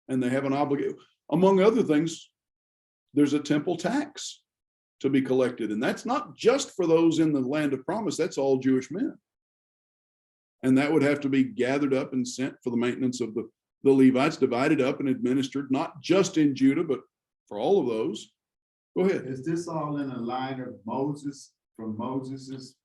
and they have an obligation. Among other things, there's a temple tax to be collected, and that's not just for those in the land of promise. That's all Jewish men, and that would have to be gathered up and sent for the maintenance of the Levites, divided up and administered, not just in Judah, but for all of those. Go ahead. Is this all in the line of Moses, from Moses's?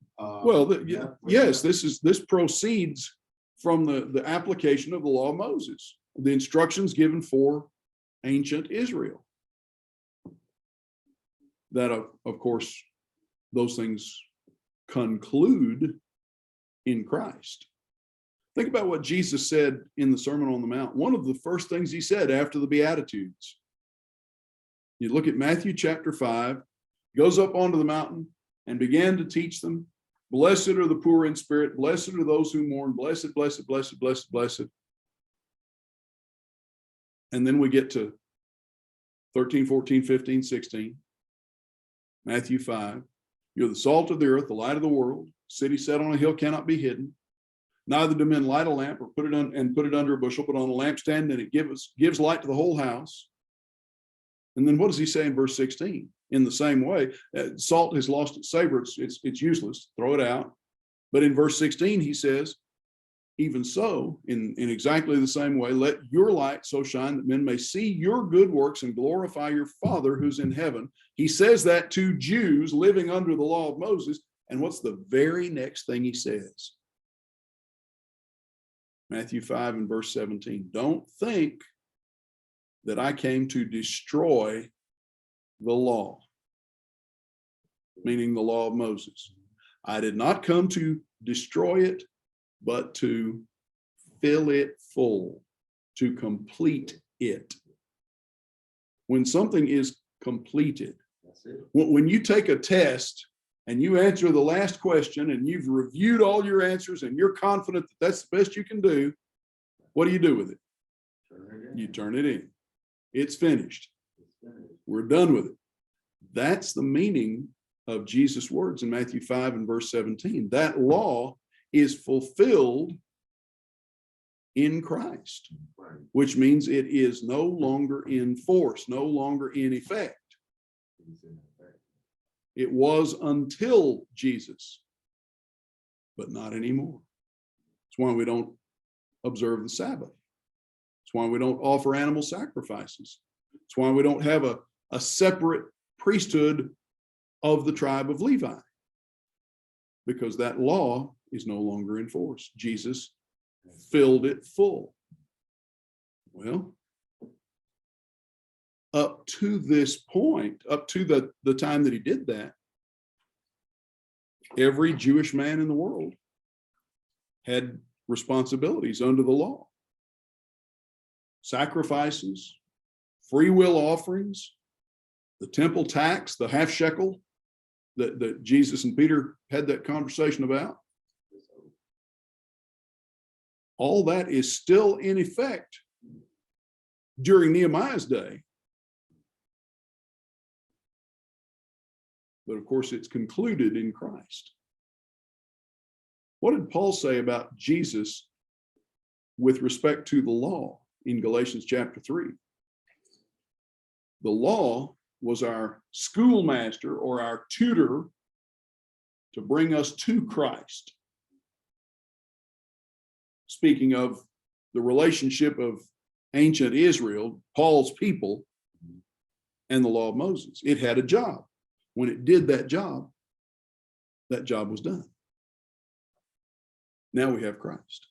Yes, this proceeds from the application of the law of Moses, the instructions given for ancient Israel. That, of course, those things conclude in Christ. Think about what Jesus said in the Sermon on the Mount. One of the first things he said after the Beatitudes. You look at Matthew chapter 5, goes up onto the mountain and began to teach them. Blessed are the poor in spirit. Blessed are those who mourn. Blessed, blessed, blessed, blessed, blessed. And then we get to 13, 14, 15, 16. Matthew 5. You're the salt of the earth, the light of the world. City set on a hill cannot be hidden. Neither do men light a lamp or put it under a bushel, but on a lampstand, and it gives light to the whole house. And then what does he say in verse 16? In the same way, salt has lost its savor, it's useless, throw it out. But in verse 16, he says, even so, in exactly the same way, let your light so shine that men may see your good works and glorify your Father who's in heaven. He says that to Jews living under the law of Moses. And what's the very next thing he says? Matthew 5 and verse 17. Don't think that I came to destroy the law, meaning the law of Moses. I did not come to destroy it, but to fill it full, to complete it. When something is completed, when you take a test and you answer the last question and you've reviewed all your answers and you're confident that that's the best you can do, what do you do with it? You turn it in. It's finished. We're done with it. That's the meaning of Jesus' words in Matthew 5 and verse 17. That law is fulfilled in Christ, which means it is no longer in force, no longer in effect. It was until Jesus, but not anymore. That's why we don't observe the Sabbath. That's why we don't offer animal sacrifices. That's why we don't have a separate priesthood of the tribe of Levi, because that law is no longer in force. Jesus filled it full. Well, up to this point, up to the time that he did that, every Jewish man in the world had responsibilities under the law. Sacrifices, free will offerings, the temple tax, the half shekel that Jesus and Peter had that conversation about. All that is still in effect during Nehemiah's day. But of course, it's concluded in Christ. What did Paul say about Jesus with respect to the law in Galatians chapter 3? The law was our schoolmaster or our tutor to bring us to Christ. Speaking of the relationship of ancient Israel, Paul's people, and the law of Moses, it had a job. When it did that job was done. Now we have Christ.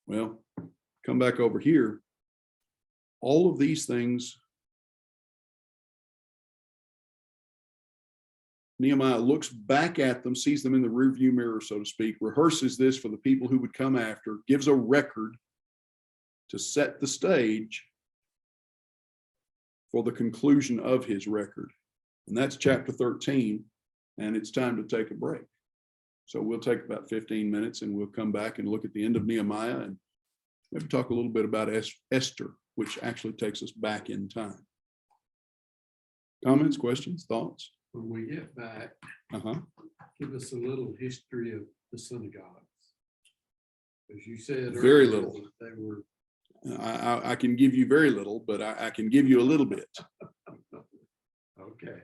Well, come back over here. All of these things, Nehemiah looks back at them, sees them in the rearview mirror, so to speak, rehearses this for the people who would come after, gives a record to set the stage for the conclusion of his record. And that's chapter 13, and it's time to take a break. So we'll take about 15 minutes and we'll come back and look at the end of Nehemiah and maybe talk a little bit about Esther, which actually takes us back in time. Comments, questions, thoughts? When we get back, give us a little history of the synagogues. As you said Very earlier, little. They were. I can give you very little, but I can give you a little bit. Okay.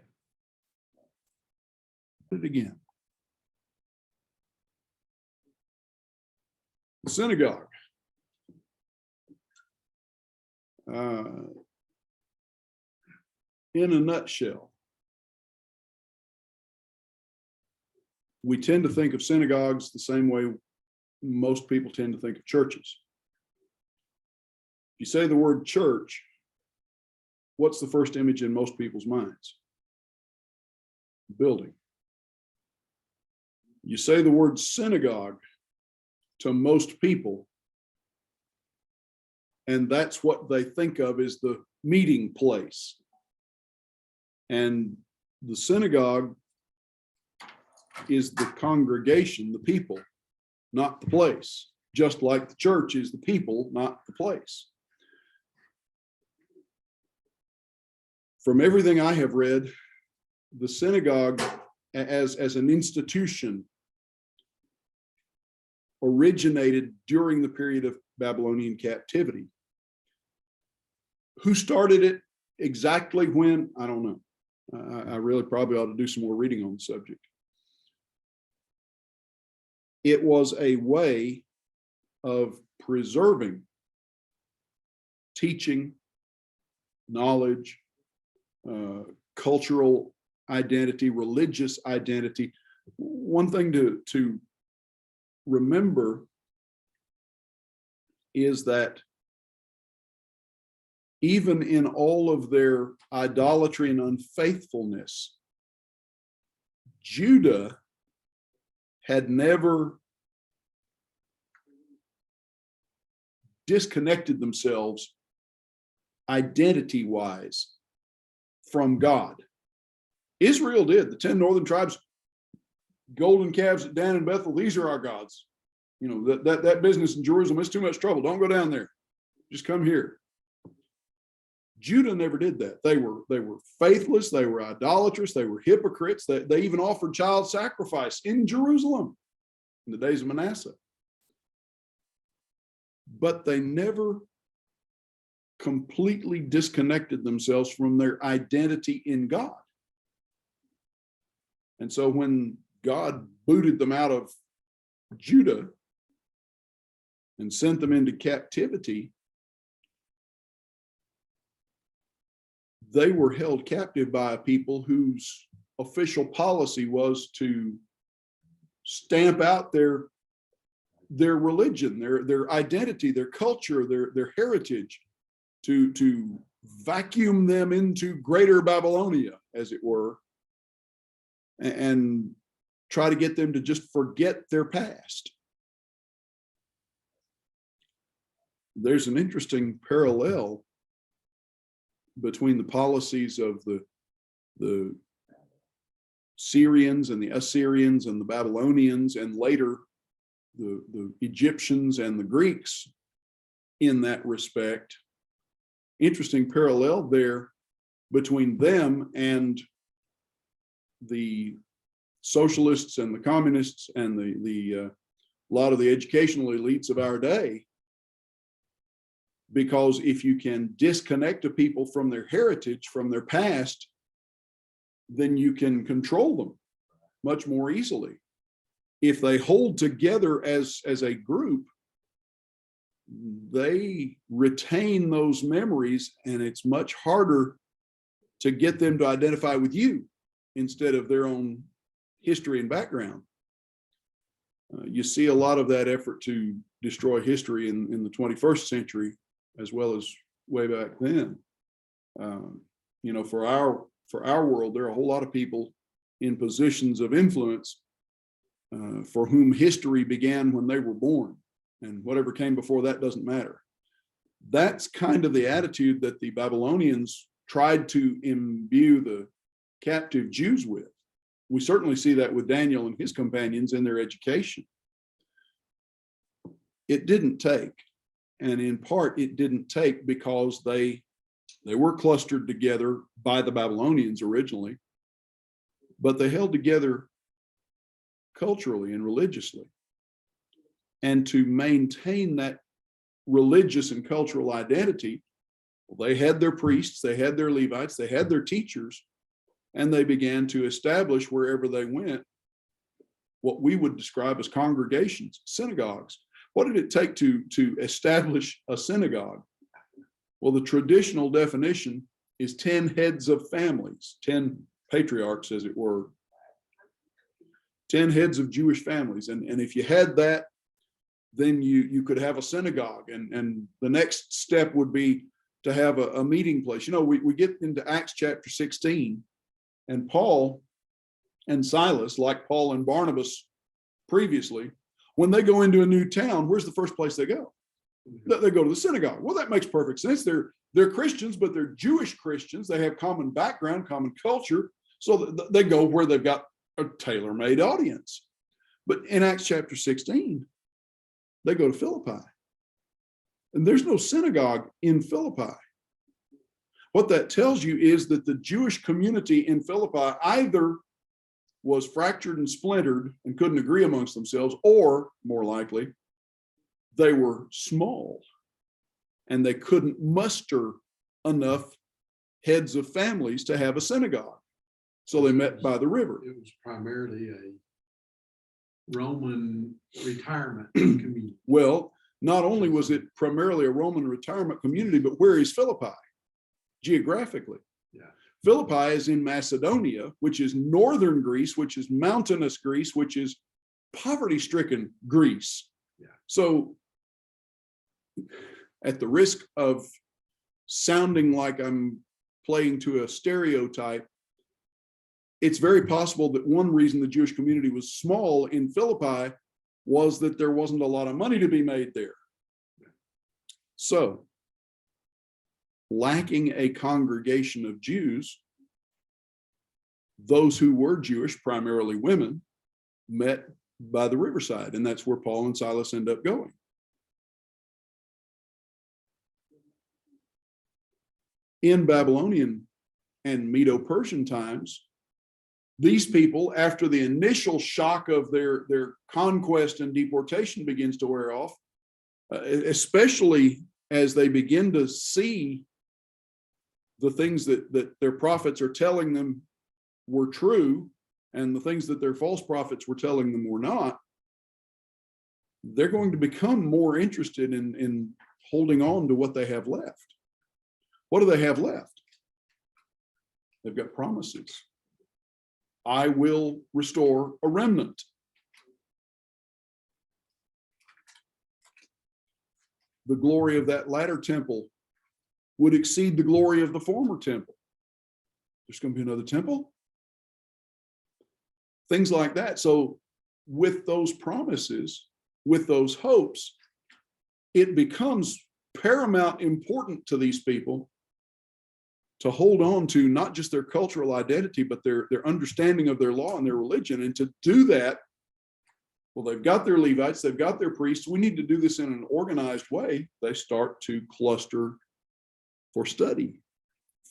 Put it again. The synagogue. In a nutshell, we tend to think of synagogues the same way most people tend to think of churches. If you say the word church, what's the first image in most people's minds? Building. You say the word synagogue to most people. And that's what they think of as the meeting place. And the synagogue is the congregation, the people, not the place. Just like the church is the people, not the place. From everything I have read, the synagogue as an institution originated during the period of Babylonian captivity. Who started it exactly when? I don't know. I really probably ought to do some more reading on the subject. It was a way of preserving teaching, knowledge, cultural identity, religious identity. One thing to remember is that even in all of their idolatry and unfaithfulness, Judah had never disconnected themselves identity-wise from God. Israel did. The 10 northern tribes, golden calves at Dan and Bethel, these are our gods. You know, that business in Jerusalem is too much trouble. Don't go down there. Just come here. Judah never did that. They were faithless. They were idolatrous. They were hypocrites. They even offered child sacrifice in Jerusalem in the days of Manasseh. But they never completely disconnected themselves from their identity in God. And so when God booted them out of Judah and sent them into captivity, they were held captive by a people whose official policy was to stamp out their religion, their identity, their culture, their heritage, to vacuum them into greater Babylonia, as it were, and try to get them to just forget their past. There's an interesting parallel between the policies of the Syrians and the Assyrians and the Babylonians, and later the Egyptians and the Greeks in that respect. Interesting parallel there between them and the socialists and the communists and the lot of the educational elites of our day. Because if you can disconnect a people from their heritage, from their past, then you can control them much more easily. If they hold together as a group, they retain those memories, and it's much harder to get them to identify with you instead of their own history and background. You see a lot of that effort to destroy history in the 21st century, as well as way back then. You know, for our world, there are a whole lot of people in positions of influence for whom history began when they were born, and whatever came before that doesn't matter. That's kind of the attitude that the Babylonians tried to imbue the captive Jews with. We certainly see that with Daniel and his companions in their education. It didn't take, and in part it didn't take because they were clustered together by the Babylonians originally, but they held together culturally and religiously. And to maintain that religious and cultural identity, well, they had their priests, they had their Levites, they had their teachers, and they began to establish wherever they went what we would describe as congregations, synagogues. What did it take to establish a synagogue? Well, the traditional definition is 10 heads of families, 10 patriarchs, as it were, 10 heads of Jewish families. And if you had that, then you could have a synagogue. And the next step would be to have a meeting place. You know, we get into Acts chapter 16, and Paul and Silas, like Paul and Barnabas previously, When they go into a new town, where's the first place they go? They go to the synagogue. Well, that makes perfect sense. They're Christians, but they're Jewish Christians. They have common background, common culture. So they go where they've got a tailor-made audience. But in Acts chapter 16, they go to Philippi. And there's no synagogue in Philippi. What that tells you is that the Jewish community in Philippi either was fractured and splintered and couldn't agree amongst themselves, or more likely, they were small and they couldn't muster enough heads of families to have a synagogue. So they met by the river. It was primarily a Roman retirement community. Well, not only was it primarily a Roman retirement community, but where is Philippi geographically? Yeah. Philippi is in Macedonia, which is northern Greece, which is mountainous Greece, which is poverty-stricken Greece. Yeah. So at the risk of sounding like I'm playing to a stereotype, it's very possible that one reason the Jewish community was small in Philippi was that there wasn't a lot of money to be made there. So, lacking a congregation of Jews, those who were Jewish, primarily women, met by the riverside, and that's where Paul and Silas end up going. In Babylonian and Medo-Persian times, these people, after the initial shock of their conquest and deportation begins to wear off, especially as they begin to see the things that their prophets are telling them were true and the things that their false prophets were telling them were not, they're going to become more interested in holding on to what they have left. What do they have left? They've got promises. I will restore a remnant. The glory of that latter temple would exceed the glory of the former temple. There's going to be another temple. Things like that. So with those promises, with those hopes, it becomes paramount important to these people to hold on to not just their cultural identity, but their understanding of their law and their religion. And to do that, well, they've got their Levites, they've got their priests. We need to do this in an organized way. They start to cluster for study,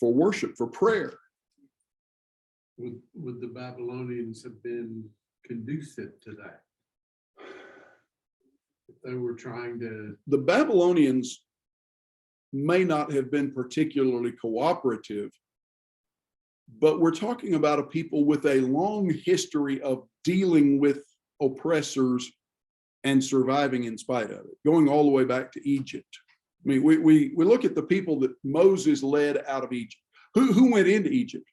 for worship, for prayer. Would the Babylonians have been conducive to that? If they were trying to... The Babylonians may not have been particularly cooperative, but we're talking about a people with a long history of dealing with oppressors and surviving in spite of it, going all the way back to Egypt. I mean, we look at the people that Moses led out of Egypt. Who went into Egypt?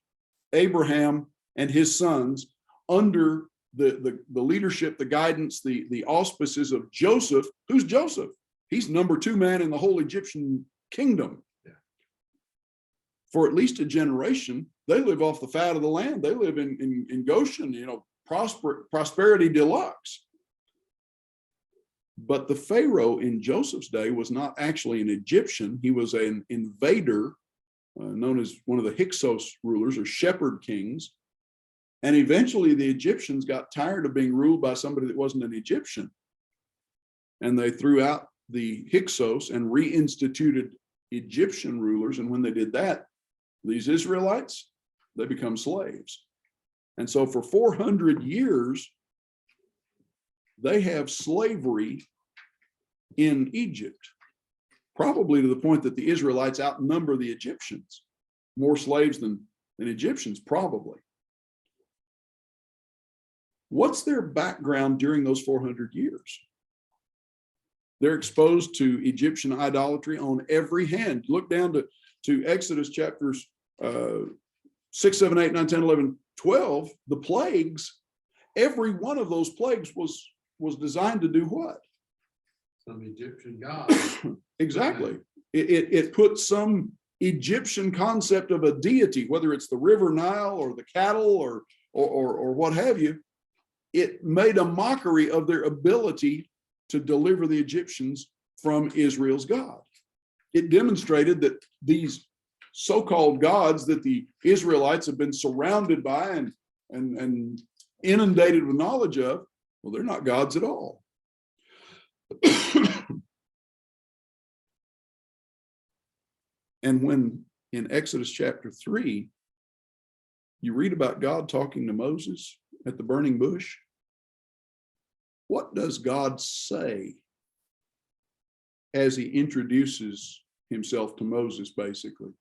Abraham and his sons under the leadership, the guidance, the auspices of Joseph. Who's Joseph? He's number 2 man in the whole Egyptian kingdom. Yeah. For at least a generation, they live off the fat of the land. They live in Goshen, prosperity deluxe. But the Pharaoh in Joseph's day was not actually an Egyptian. He was an invader, known as one of the Hyksos rulers or shepherd kings. And eventually the Egyptians got tired of being ruled by somebody that wasn't an Egyptian. And they threw out the Hyksos and reinstituted Egyptian rulers. And when they did that, these Israelites, they become slaves. And so for 400 years, they have slavery in Egypt, probably to the point that the Israelites outnumber the Egyptians, more slaves than Egyptians, probably. What's their background during those 400 years? They're exposed to Egyptian idolatry on every hand. Look down to Exodus chapters 6, 7, 8, 9, 10, 11, 12. The plagues, every one of those plagues was designed to do what? Some Egyptian god. Exactly. It puts some Egyptian concept of a deity, whether it's the river Nile or the cattle or what have you. it made a mockery of their ability to deliver the Egyptians from Israel's God. It demonstrated that these so-called gods that the Israelites have been surrounded by and inundated with knowledge of, well, they're not gods at all. And when in Exodus chapter 3, you read about God talking to Moses at the burning bush, what does God say as he introduces himself to Moses, basically?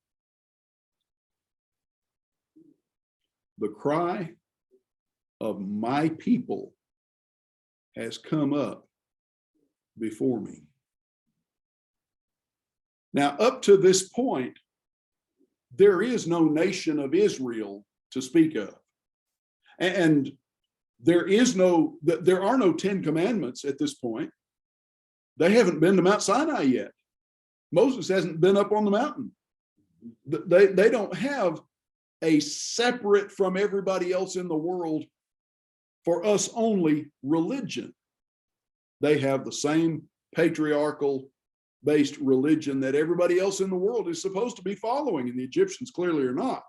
The cry of my people has come up before me. Now, up to this point, there is no nation of Israel to speak of. And there are no 10 commandments at this point. They haven't been to Mount Sinai yet. Moses hasn't been up on the mountain. They don't have a separate from everybody else in the world, for us only religion. They have the same patriarchal based religion that everybody else in the world is supposed to be following, and the Egyptians clearly are not.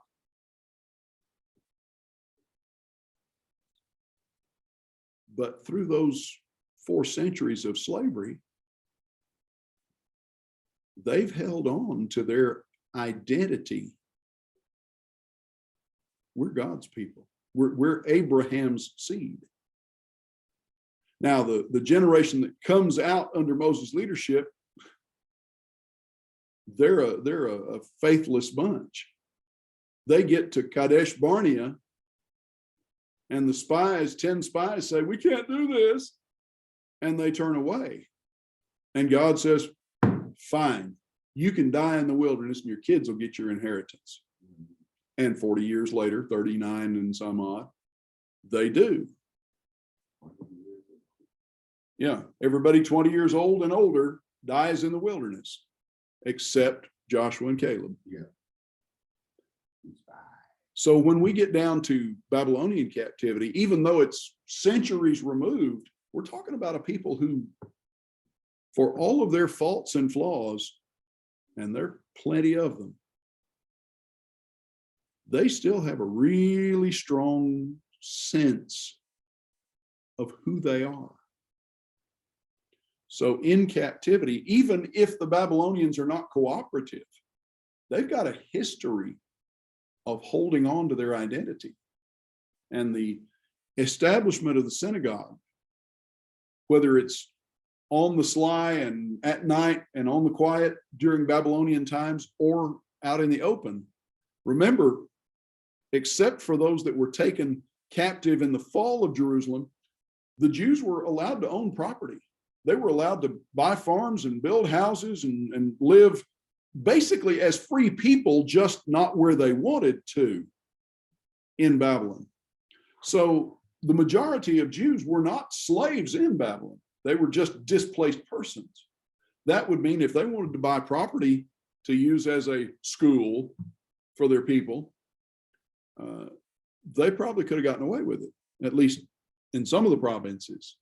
But through those 4 centuries of slavery, they've held on to their identity. We're God's people. We're Abraham's seed. Now, the generation that comes out under Moses' leadership, they're a faithless bunch. They get to Kadesh Barnea, and the spies, 10 spies, say, we can't do this. And they turn away. And God says, fine, you can die in the wilderness and your kids will get your inheritance. And 40 years later, 39 and some odd, they do. Yeah, everybody 20 years old and older dies in the wilderness, except Joshua and Caleb. Yeah. So when we get down to Babylonian captivity, even though it's centuries removed, we're talking about a people who, for all of their faults and flaws, and there are plenty of them, they still have a really strong sense of who they are. So in captivity, even if the Babylonians are not cooperative, they've got a history of holding on to their identity. And the establishment of the synagogue, whether it's on the sly and at night and on the quiet during Babylonian times or out in the open, remember, except for those that were taken captive in the fall of Jerusalem, the Jews were allowed to own property. They were allowed to buy farms and build houses and live basically as free people, just not where they wanted to in Babylon. So the majority of Jews were not slaves in Babylon. They were just displaced persons. That would mean if they wanted to buy property to use as a school for their people, they probably could have gotten away with it, at least in some of the provinces.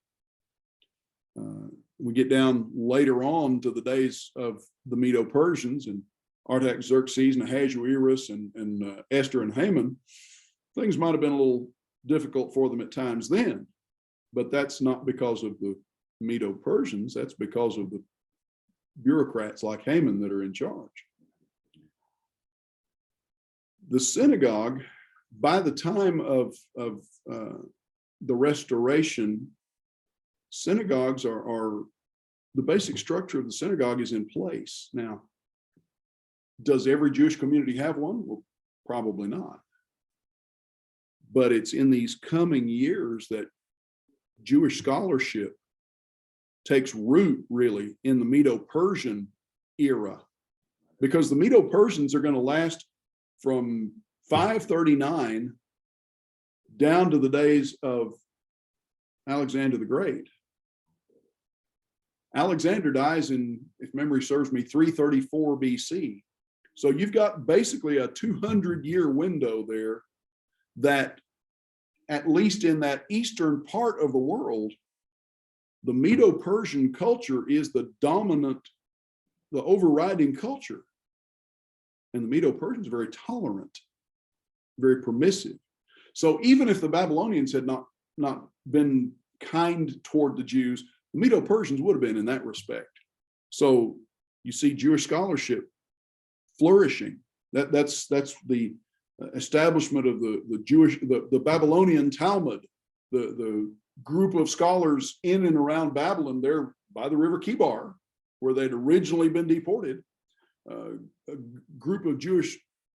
We get down later on to the days of the Medo-Persians and Artaxerxes and Ahasuerus and Esther and Haman. Things might have been a little difficult for them at times then, but that's not because of the Medo-Persians. That's because of the bureaucrats like Haman that are in charge. The synagogue, by the time of the restoration, synagogues are the basic structure of the synagogue is in place. Now, does every Jewish community have one? Well, probably not. But it's in these coming years that Jewish scholarship takes root really in the Medo-Persian era, because the Medo-Persians are going to last from 539 down to the days of Alexander the Great. Alexander dies in, if memory serves me, 334 BC. So you've got basically a 200-year window there that at least in that eastern part of the world, the Medo-Persian culture is the dominant, the overriding culture. And the Medo-Persians are very tolerant, very permissive. So even if the Babylonians had not been kind toward the Jews, the Medo-Persians would have been in that respect. So you see Jewish scholarship flourishing. That's the establishment of the Babylonian Talmud, the group of scholars in and around Babylon there by the river Kibar, where they'd originally been deported. A group of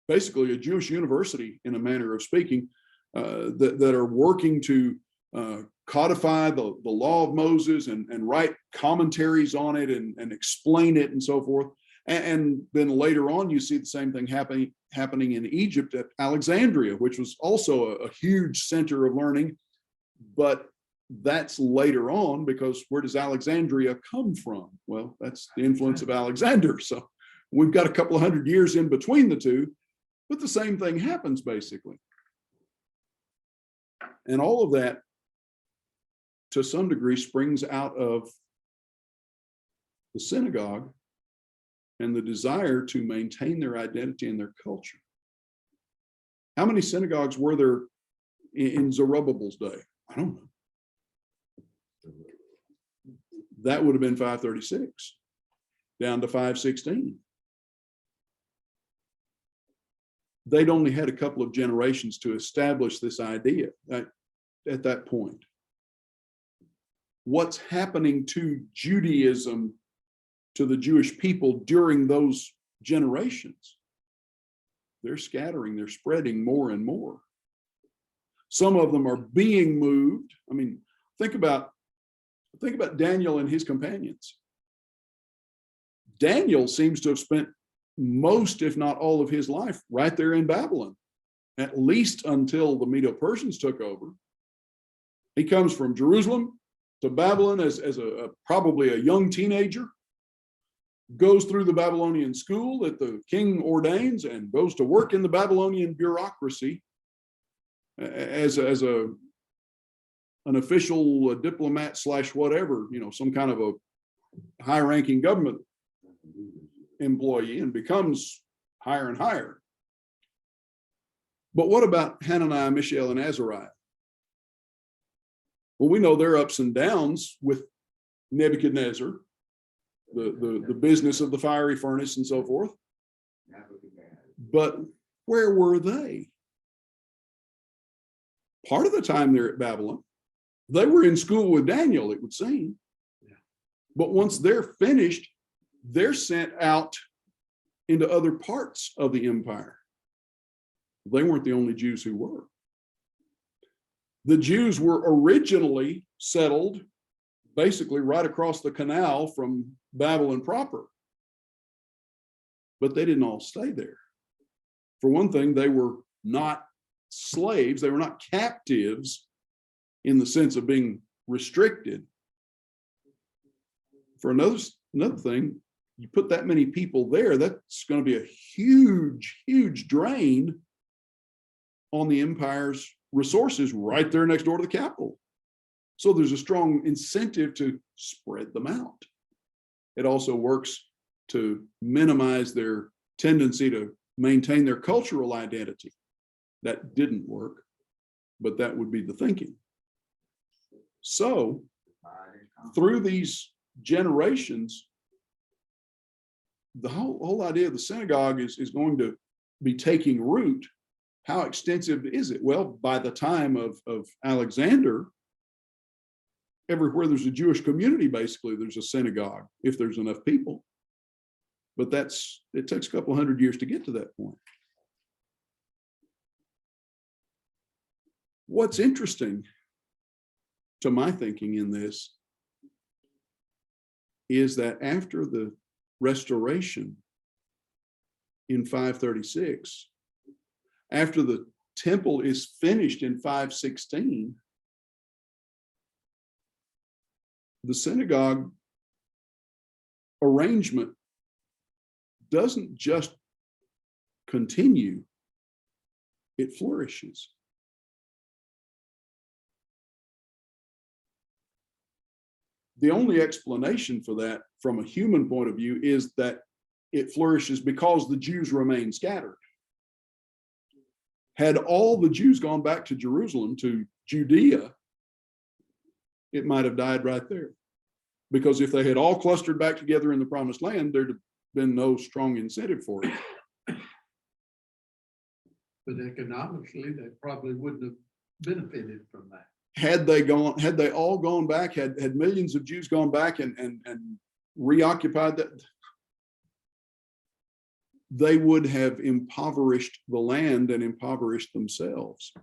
basically a Jewish university in a manner of speaking, that are working to codify the law of Moses and write commentaries on it and explain it and so forth. And then later on, you see the same thing happening in Egypt at Alexandria, which was also a huge center of learning. But that's later on, because where does Alexandria come from? Well, that's the influence of Alexander. So we've got a couple of hundred years in between the two, but the same thing happens basically. And all of that, to some degree, springs out of the synagogue and the desire to maintain their identity and their culture. How many synagogues were there in Zerubbabel's day? I don't know. That would have been 536 down to 516. They'd only had a couple of generations to establish this idea at that point. What's happening to Judaism, to the Jewish people during those generations? They're scattering, they're spreading more and more. Some of them are being moved. I mean, think about Daniel and his companions. Daniel seems to have spent most, if not all, of his life right there in Babylon, at least until the Medo-Persians took over. He comes from Jerusalem to Babylon as probably a young teenager, goes through the Babylonian school that the king ordains, and goes to work in the Babylonian bureaucracy as an official, a diplomat / whatever, some kind of a high-ranking government employee, and becomes higher and higher. But what about Hananiah, Mishael, and Azariah? Well, we know their ups and downs with Nebuchadnezzar, the business of the fiery furnace and so forth. But where were they? Part of the time they're at Babylon. They were in school with Daniel, it would seem. But once they're finished, they're sent out into other parts of the empire. They weren't the only Jews who were. The Jews were originally settled basically right across the canal from Babylon proper. But they didn't all stay there. For one thing, they were not slaves. They were not captives in the sense of being restricted. For another thing, you put that many people there, that's going to be a huge, huge drain on the empire's resources right there next door to the capital. So there's a strong incentive to spread them out. It also works to minimize their tendency to maintain their cultural identity. That didn't work, but that would be the thinking. So through these generations, the whole idea of the synagogue is going to be taking root. How extensive is it? Well, by the time of Alexander, everywhere there's a Jewish community, basically, there's a synagogue, if there's enough people. But it takes a couple hundred years to get to that point. What's interesting to my thinking in this is that after the restoration in 536, after the temple is finished in 516, the synagogue arrangement doesn't just continue, it flourishes. the only explanation for that from a human point of view is that it flourishes because the Jews remain scattered. Had all the Jews gone back to Jerusalem, to Judea, it might have died right there. Because if they had all clustered back together in the promised land, there'd have been no strong incentive for it. But economically, they probably wouldn't have benefited from that. Had they all gone back, had millions of Jews gone back and reoccupied that, they would have impoverished the land and impoverished themselves.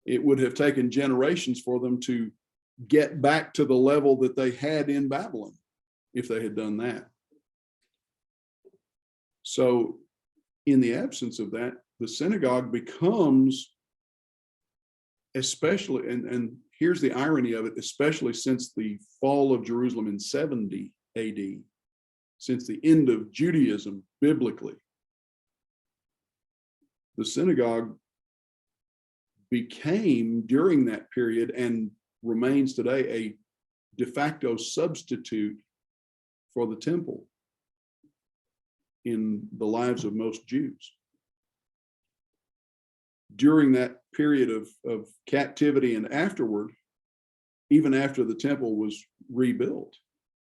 It would have taken generations for them to get back to the level that they had in Babylon if they had done that. So in the absence of that, the synagogue becomes, especially, and here's the irony of it, especially since the fall of Jerusalem in 70 AD, since the end of Judaism biblically, the synagogue became during that period and remains today a de facto substitute for the temple in the lives of most Jews. During that period of captivity and afterward, even after the temple was rebuilt,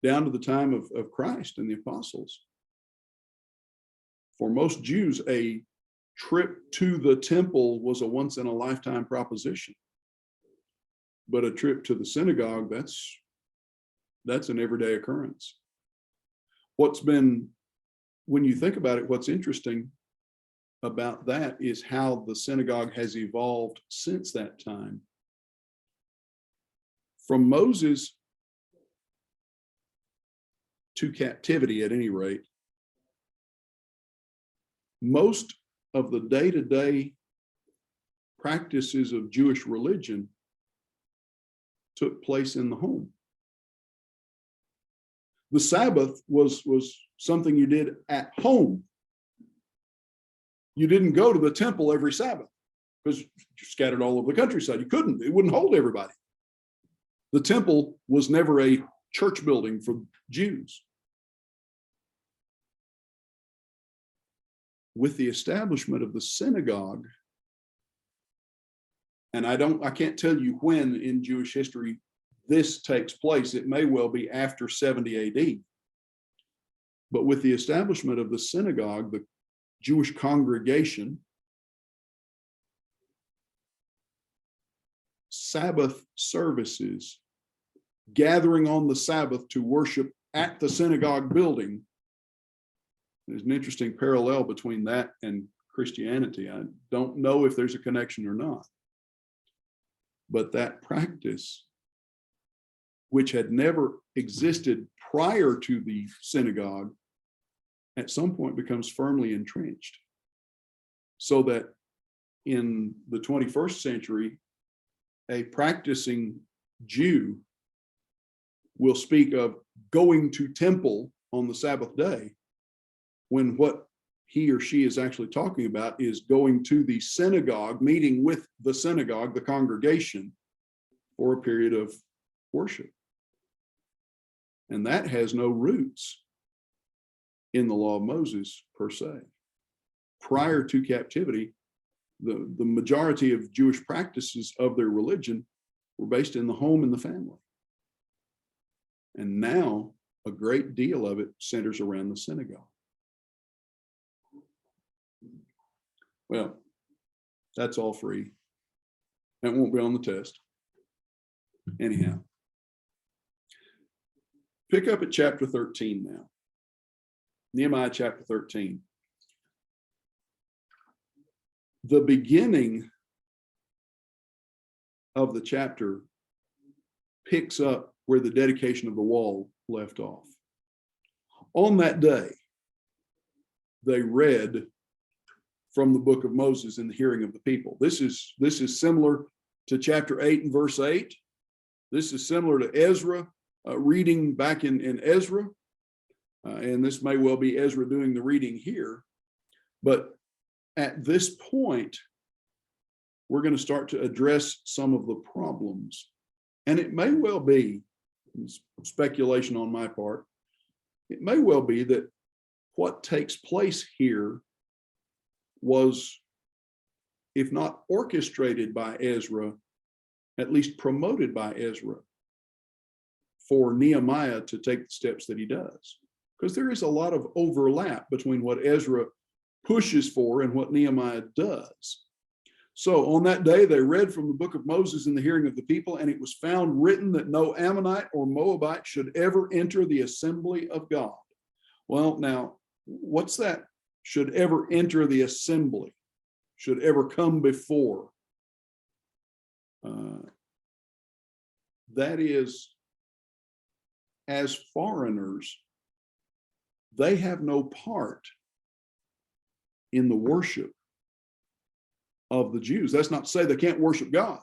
down to the time of Christ and the apostles, for most Jews, a trip to the temple was a once in a lifetime proposition. But a trip to the synagogue, that's an everyday occurrence. When you think about it, what's interesting about that is how the synagogue has evolved since that time. From Moses to captivity, at any rate, most of the day-to-day practices of Jewish religion took place in the home. The Sabbath was something you did at home. You didn't go to the temple every Sabbath because you're scattered all over the countryside. You couldn't, it wouldn't hold everybody. The temple was never a church building for Jews. With the establishment of the synagogue, and I can't tell you when in Jewish history this takes place. It may well be after 70 AD. But with the establishment of the synagogue, the Jewish congregation, Sabbath services, gathering on the Sabbath to worship at the synagogue building. There's an interesting parallel between that and Christianity. I don't know if there's a connection or not. But that practice, which had never existed prior to the synagogue, at some point becomes firmly entrenched. So that in the 21st century, a practicing Jew will speak of going to temple on the Sabbath day, when what he or she is actually talking about is going to the synagogue, meeting with the synagogue, the congregation, for a period of worship. And that has no roots in the law of Moses per se. Prior to captivity, the majority of Jewish practices of their religion were based in the home and the family. And now a great deal of it centers around the synagogue. Well, that's all free. That won't be on the test. Anyhow, pick up at chapter 13 now. Nehemiah chapter 13. The beginning of the chapter picks up where the dedication of the wall left off. On that day, they read from the book of Moses in the hearing of the people. This is similar to chapter 8 and verse 8. This is similar to Ezra reading back in Ezra. And this may well be Ezra doing the reading here. But at this point, we're going to start to address some of the problems And it may well be, speculation on my part, it may well be that what takes place here was, if not orchestrated by Ezra, at least promoted by Ezra for Nehemiah to take the steps that he does. Because there is a lot of overlap between what Ezra pushes for and what Nehemiah does. So on that day, they read from the book of Moses in the hearing of the people, and it was found written that no Ammonite or Moabite should ever enter the assembly of God. Well, now, what's that? Should ever enter the assembly, should ever come before. That is, as foreigners, they have no part in the worship of the Jews. That's not to say they can't worship God.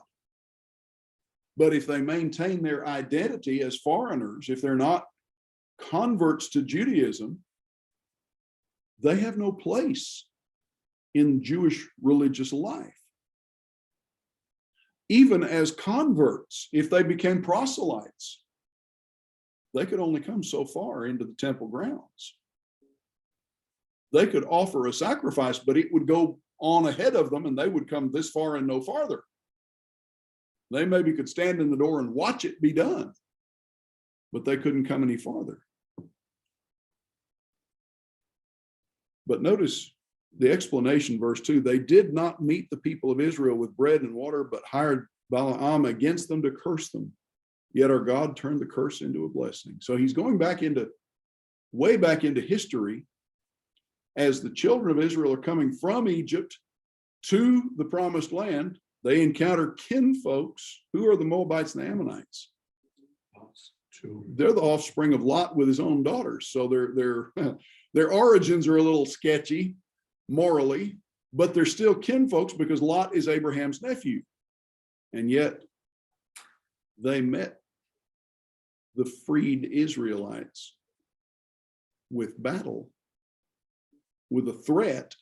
But if they maintain their identity as foreigners, if they're not converts to Judaism, they have no place in Jewish religious life. Even as converts, if they became proselytes, they could only come so far into the temple grounds. They could offer a sacrifice, but it would go on ahead of them and they would come this far and no farther. They maybe could stand in the door and watch it be done, but they couldn't come any farther. But notice the explanation, verse 2, they did not meet the people of Israel with bread and water, but hired Balaam against them to curse them. Yet our God turned the curse into a blessing. So he's going way back into history, as the children of Israel are coming from Egypt to the promised land. They encounter kinfolks who are the Moabites and the Ammonites. They're the offspring of Lot with his own daughters. So their origins are a little sketchy morally, but they're still kinfolks because Lot is Abraham's nephew. And yet they met the freed Israelites with battle, with a threat,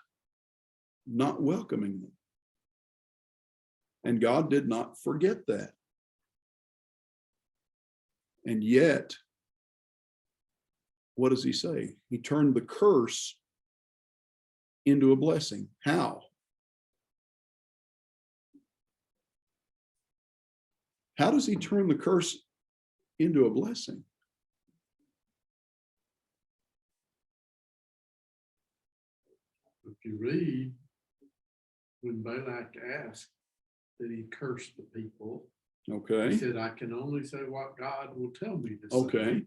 not welcoming them. And God did not forget that. And yet, what does he say? He turned the curse into a blessing. How? How does he turn the curse into a blessing? If you read, when Balak asked that he cursed the people, Okay. he said, I can only say what God will tell me to say. Okay.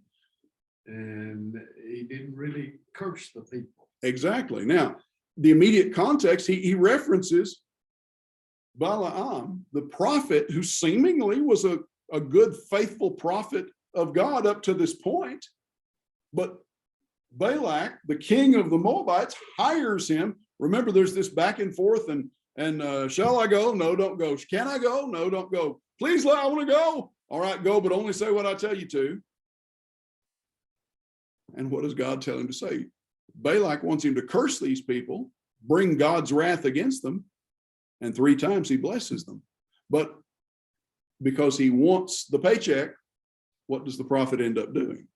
And he didn't really curse the people. Exactly. Now, the immediate context, he references Balaam, the prophet, who seemingly was a good, faithful prophet of God up to this point. But Balak, the king of the Moabites, hires him. Remember, there's this back and forth, and shall I go? No, don't go. Can I go? No, don't go. Please, I want to go. All right, go, but only say what I tell you to. And what does God tell him to say? Balak wants him to curse these people, bring God's wrath against them, and 3 times he blesses them. But because he wants the paycheck, what does the prophet end up doing?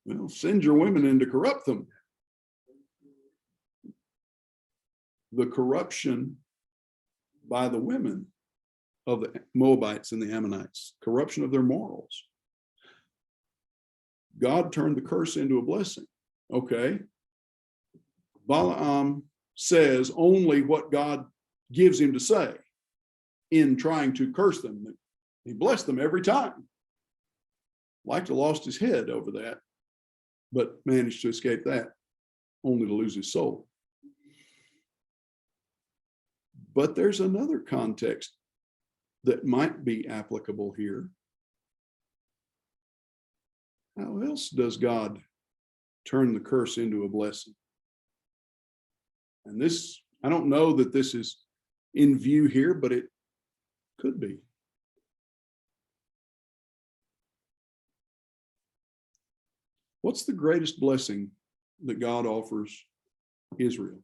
Well, send your women in to corrupt them. The corruption by the women of the Moabites and the Ammonites, corruption of their morals. God turned the curse into a blessing. Okay. Balaam says only what God gives him to say in trying to curse them. He blessed them every time. Like to have lost his head over that, but managed to escape that, only to lose his soul. But there's another context that might be applicable here. How else does God turn the curse into a blessing? And this, I don't know that this is in view here, but it could be. What's the greatest blessing that God offers Israel?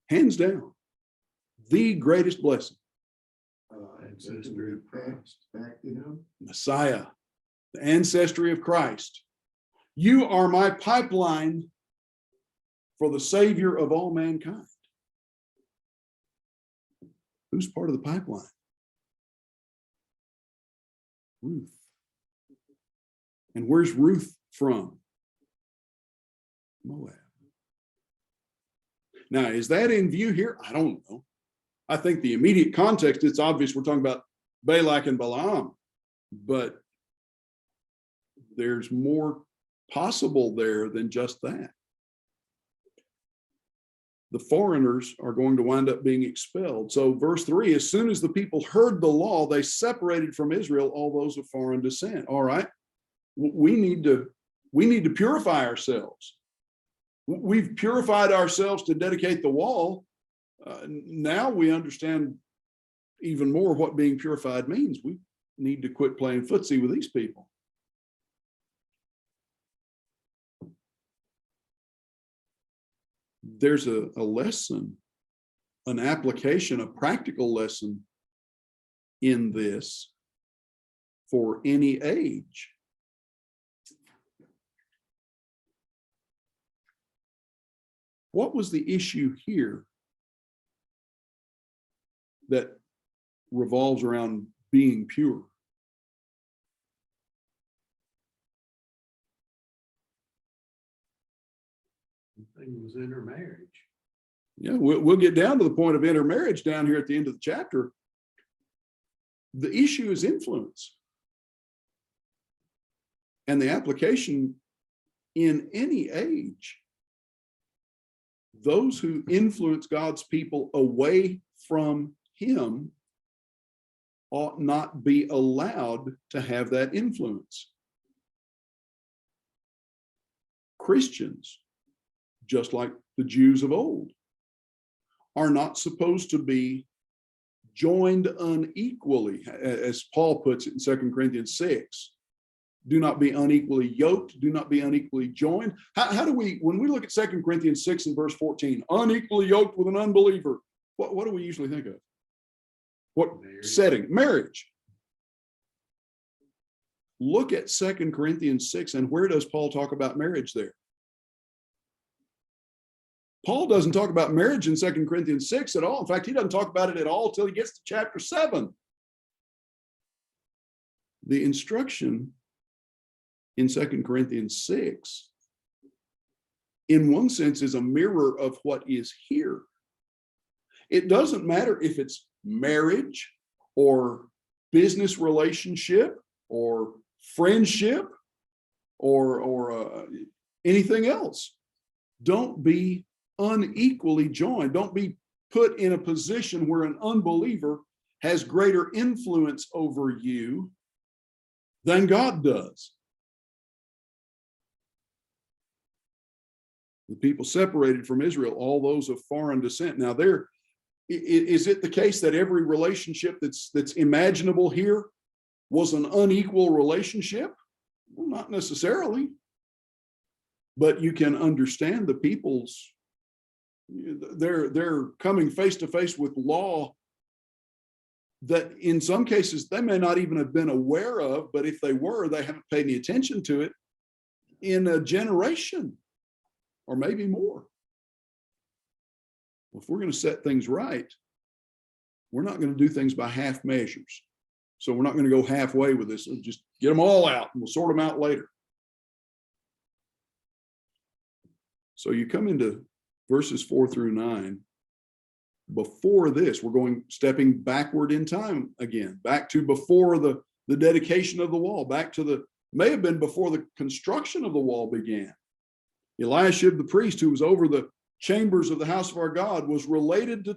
Hands down, the greatest blessing. Ancestry of Christ. Back to him. Messiah, the ancestry of Christ. You are my pipeline for the Savior of all mankind. Who's part of the pipeline? Ruth. And where's Ruth from? Moab. Now, is that in view here? I don't know. I think the immediate context, it's obvious we're talking about Balak and Balaam, but there's more possible there than just that. The foreigners are going to wind up being expelled. So verse 3, as soon as the people heard the law, they separated from Israel all those of foreign descent. All right, we need to purify ourselves. We've purified ourselves to dedicate the wall. Now we understand even more what being purified means. We need to quit playing footsie with these people. There's a lesson, an application, a practical lesson in this for any age. What was the issue here that revolves around being pure? Thing was intermarriage. Yeah, we'll get down to the point of intermarriage down here at the end of the chapter. The issue is influence. And the application in any age. Those who influence God's people away from him ought not be allowed to have that influence. Christians, just like the Jews of old, are not supposed to be joined unequally, as Paul puts it in 2 Corinthians 6. Do not be unequally yoked, do not be unequally joined. How do we, when we look at 2 Corinthians 6 and verse 14, unequally yoked with an unbeliever, what do we usually think of? What Marriage. setting? Marriage. Look at 2 Corinthians 6, and where does Paul talk about marriage there? Paul doesn't talk about marriage in 2 Corinthians 6 at all. In fact, he doesn't talk about it at all until he gets to chapter 7. The instruction in 2 Corinthians 6, in one sense, is a mirror of what is here. It doesn't matter if it's marriage or business relationship or friendship or anything else. Don't be unequally joined. Don't be put in a position where an unbeliever has greater influence over you than God does. The people separated from Israel, all those of foreign descent. Now, is it the case that every relationship that's imaginable here was an unequal relationship? Well, not necessarily. But you can understand the people's, they're coming face to face with law that in some cases they may not even have been aware of, but if they were, they haven't paid any attention to it in a generation or maybe more. If we're going to set things right, we're not going to do things by half measures. So we're not going to go halfway with this. We'll just get them all out and we'll sort them out later. So you come into verses 4 through 9. Before this, we're stepping backward in time again, back to before the dedication of the wall, back to may have been before the construction of the wall began. Eliashib the priest, who was over the chambers of the house of our God, was related to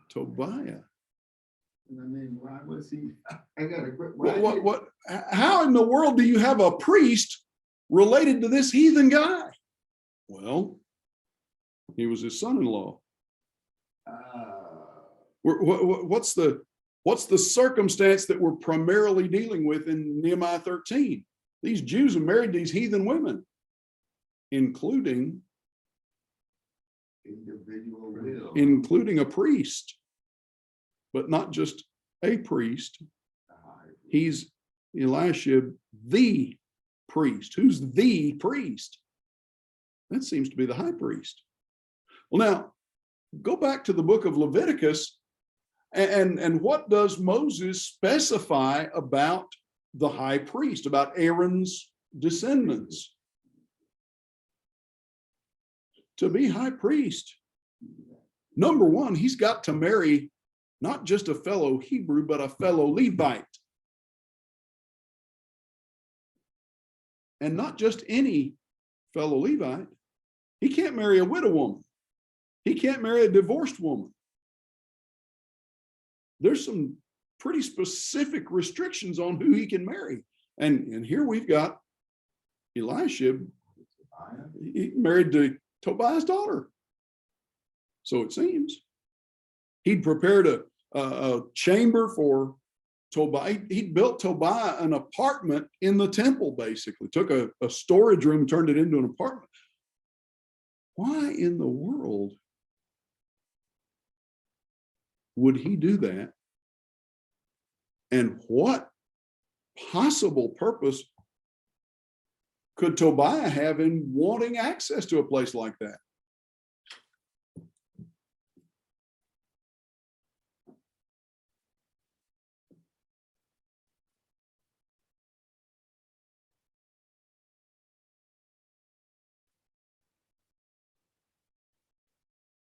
Tobiah. I mean, why was he? I got a quick. How in the world do you have a priest related to this heathen guy? Well, he was his son-in-law. What's the circumstance that we're primarily dealing with in Nehemiah 13? These Jews have married these heathen women. including Individual will. including a priest, but not just a priest. He's Eliashib, the priest. Who's the priest? That seems to be the high priest. Well, now go back to the book of Leviticus, and what does Moses specify about the high priest, about Aaron's descendants? To be high priest, number one, he's got to marry not just a fellow Hebrew, but a fellow Levite. And not just any fellow Levite. He can't marry a widow woman. He can't marry a divorced woman. There's some pretty specific restrictions on who he can marry. And here we've got Eliashib. He married to Tobiah's daughter. So it seems. He'd prepared a chamber for Tobiah. He'd built Tobiah an apartment in the temple, basically. Took a storage room, turned it into an apartment. Why in the world would he do that? And what possible purpose could Tobiah have in wanting access to a place like that?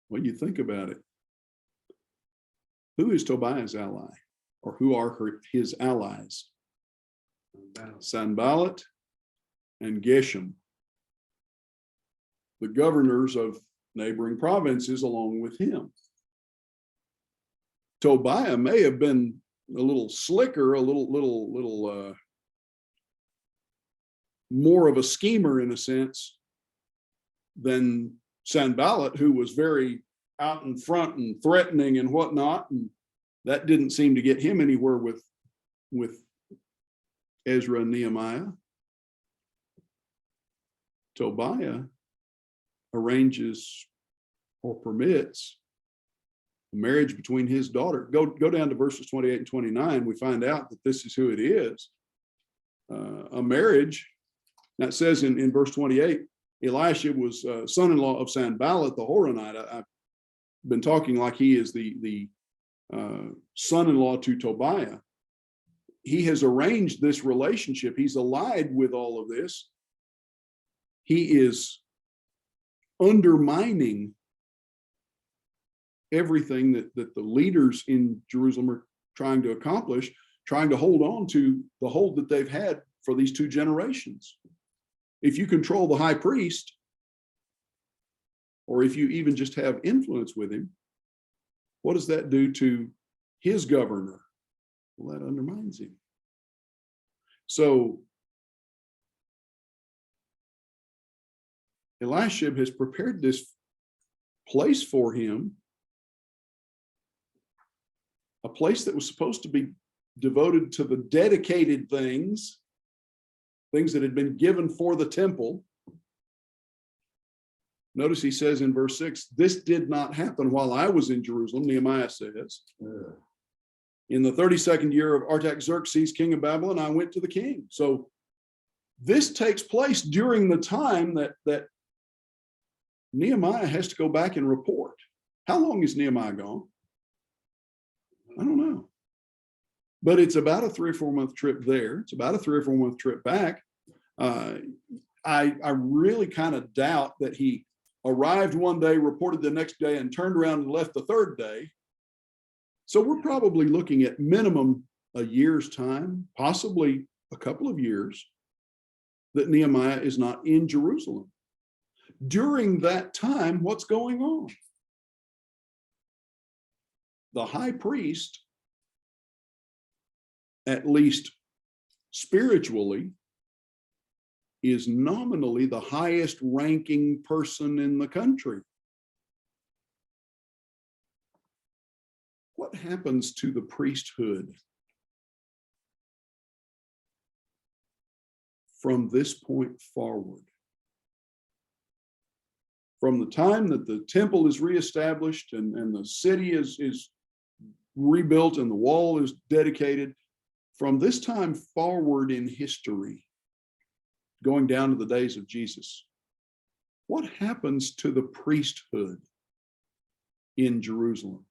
When you think about it, who is Tobiah's ally, or who are his allies? Sanballat and Geshem, the governors of neighboring provinces along with him. Tobiah may have been a little slicker, a little more of a schemer in a sense than Sanballat, who was very out in front and threatening and whatnot, and that didn't seem to get him anywhere with Ezra and Nehemiah. Tobiah arranges or permits a marriage between his daughter. Go down to verses 28 and 29. We find out that this is who it is. A marriage. Now it says in verse 28, Elisha was son-in-law of Sanballat the Horonite. I've been talking like he is the son-in-law to Tobiah. He has arranged this relationship. He's allied with all of this. He is undermining everything that the leaders in Jerusalem are trying to accomplish, trying to hold on to the hold that they've had for these 2 generations. If you control the high priest, or if you even just have influence with him, what does that do to his governor? Well, that undermines him. So Eliashib has prepared this place for him, a place that was supposed to be devoted to the dedicated things that had been given for the temple. Notice he says in verse 6, this did not happen while I was in Jerusalem, Nehemiah says. In the 32nd year of Artaxerxes, king of Babylon, I went to the king. So this takes place during the time that Nehemiah has to go back and report. How long is Nehemiah gone? I don't know. But it's about a 3 or 4 month trip there. It's about a 3 or 4 month trip back. I really kind of doubt that he arrived one day, reported the next day, and turned around and left the third day. So we're probably looking at minimum a year's time, possibly a couple of years, that Nehemiah is not in Jerusalem. During that time, what's going on? The high priest, at least spiritually, is nominally the highest ranking person in the country. What happens to the priesthood from this point forward? from the time that the temple is reestablished and the city is rebuilt and the wall is dedicated, from this time forward in history, going down to the days of Jesus, what happens to the priesthood in Jerusalem?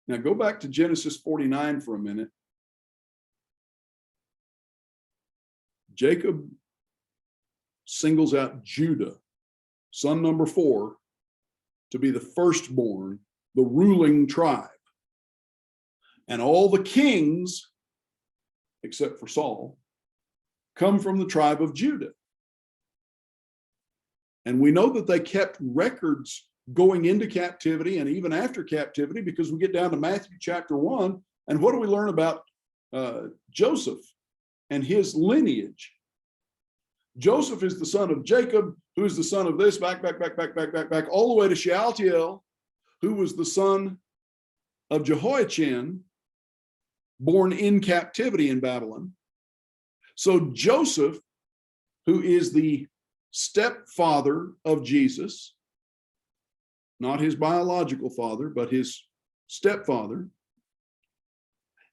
Now go back to Genesis 49 for a minute. Jacob singles out Judah, son number 4, to be the firstborn, the ruling tribe. And all the kings, except for Saul, come from the tribe of Judah. And we know that they kept records going into captivity and even after captivity, because we get down to Matthew chapter 1, and what do we learn about Joseph and his lineage? Joseph is the son of Jacob, who is the son of this, back, all the way to Shealtiel, who was the son of Jehoiachin, born in captivity in Babylon. So Joseph, who is the stepfather of Jesus, not his biological father, but his stepfather,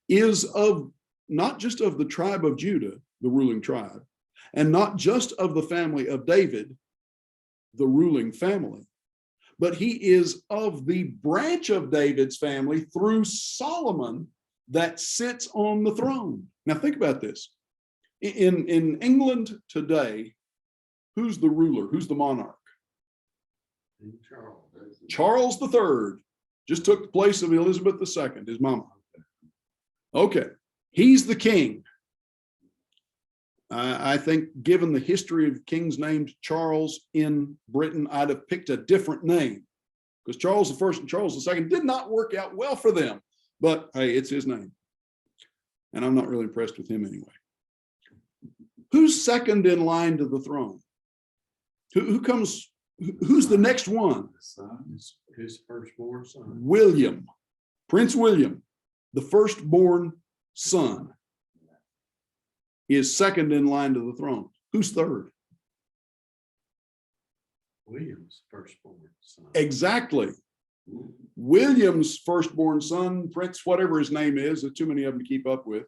is of not just of the tribe of Judah, the ruling tribe, and not just of the family of David, the ruling family, but he is of the branch of David's family through Solomon that sits on the throne. Now think about this. In England today, who's the ruler? Who's the monarch? Charles III just took the place of Elizabeth II, his mama. Okay, he's the king. I think given the history of kings named Charles in Britain, I'd have picked a different name, because Charles I and Charles II did not work out well for them. But hey, it's his name. And I'm not really impressed with him anyway. Who's second in line to the throne? Who comes? Who's the next one? His firstborn son. William, Prince William, the firstborn son, is second in line to the throne. Who's third? William's firstborn son. Exactly. William's firstborn son, Prince, whatever his name is, there's too many of them to keep up with.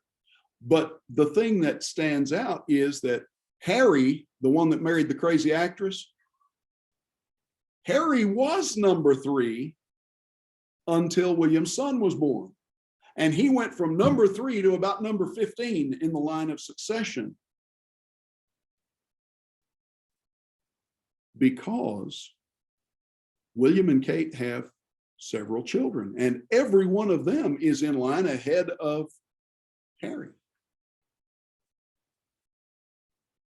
But the thing that stands out is that Harry, the one that married the crazy actress, Harry was number 3 until William's son was born. And he went from number 3 to about number 15 in the line of succession, because William and Kate have several children, and every one of them is in line ahead of Harry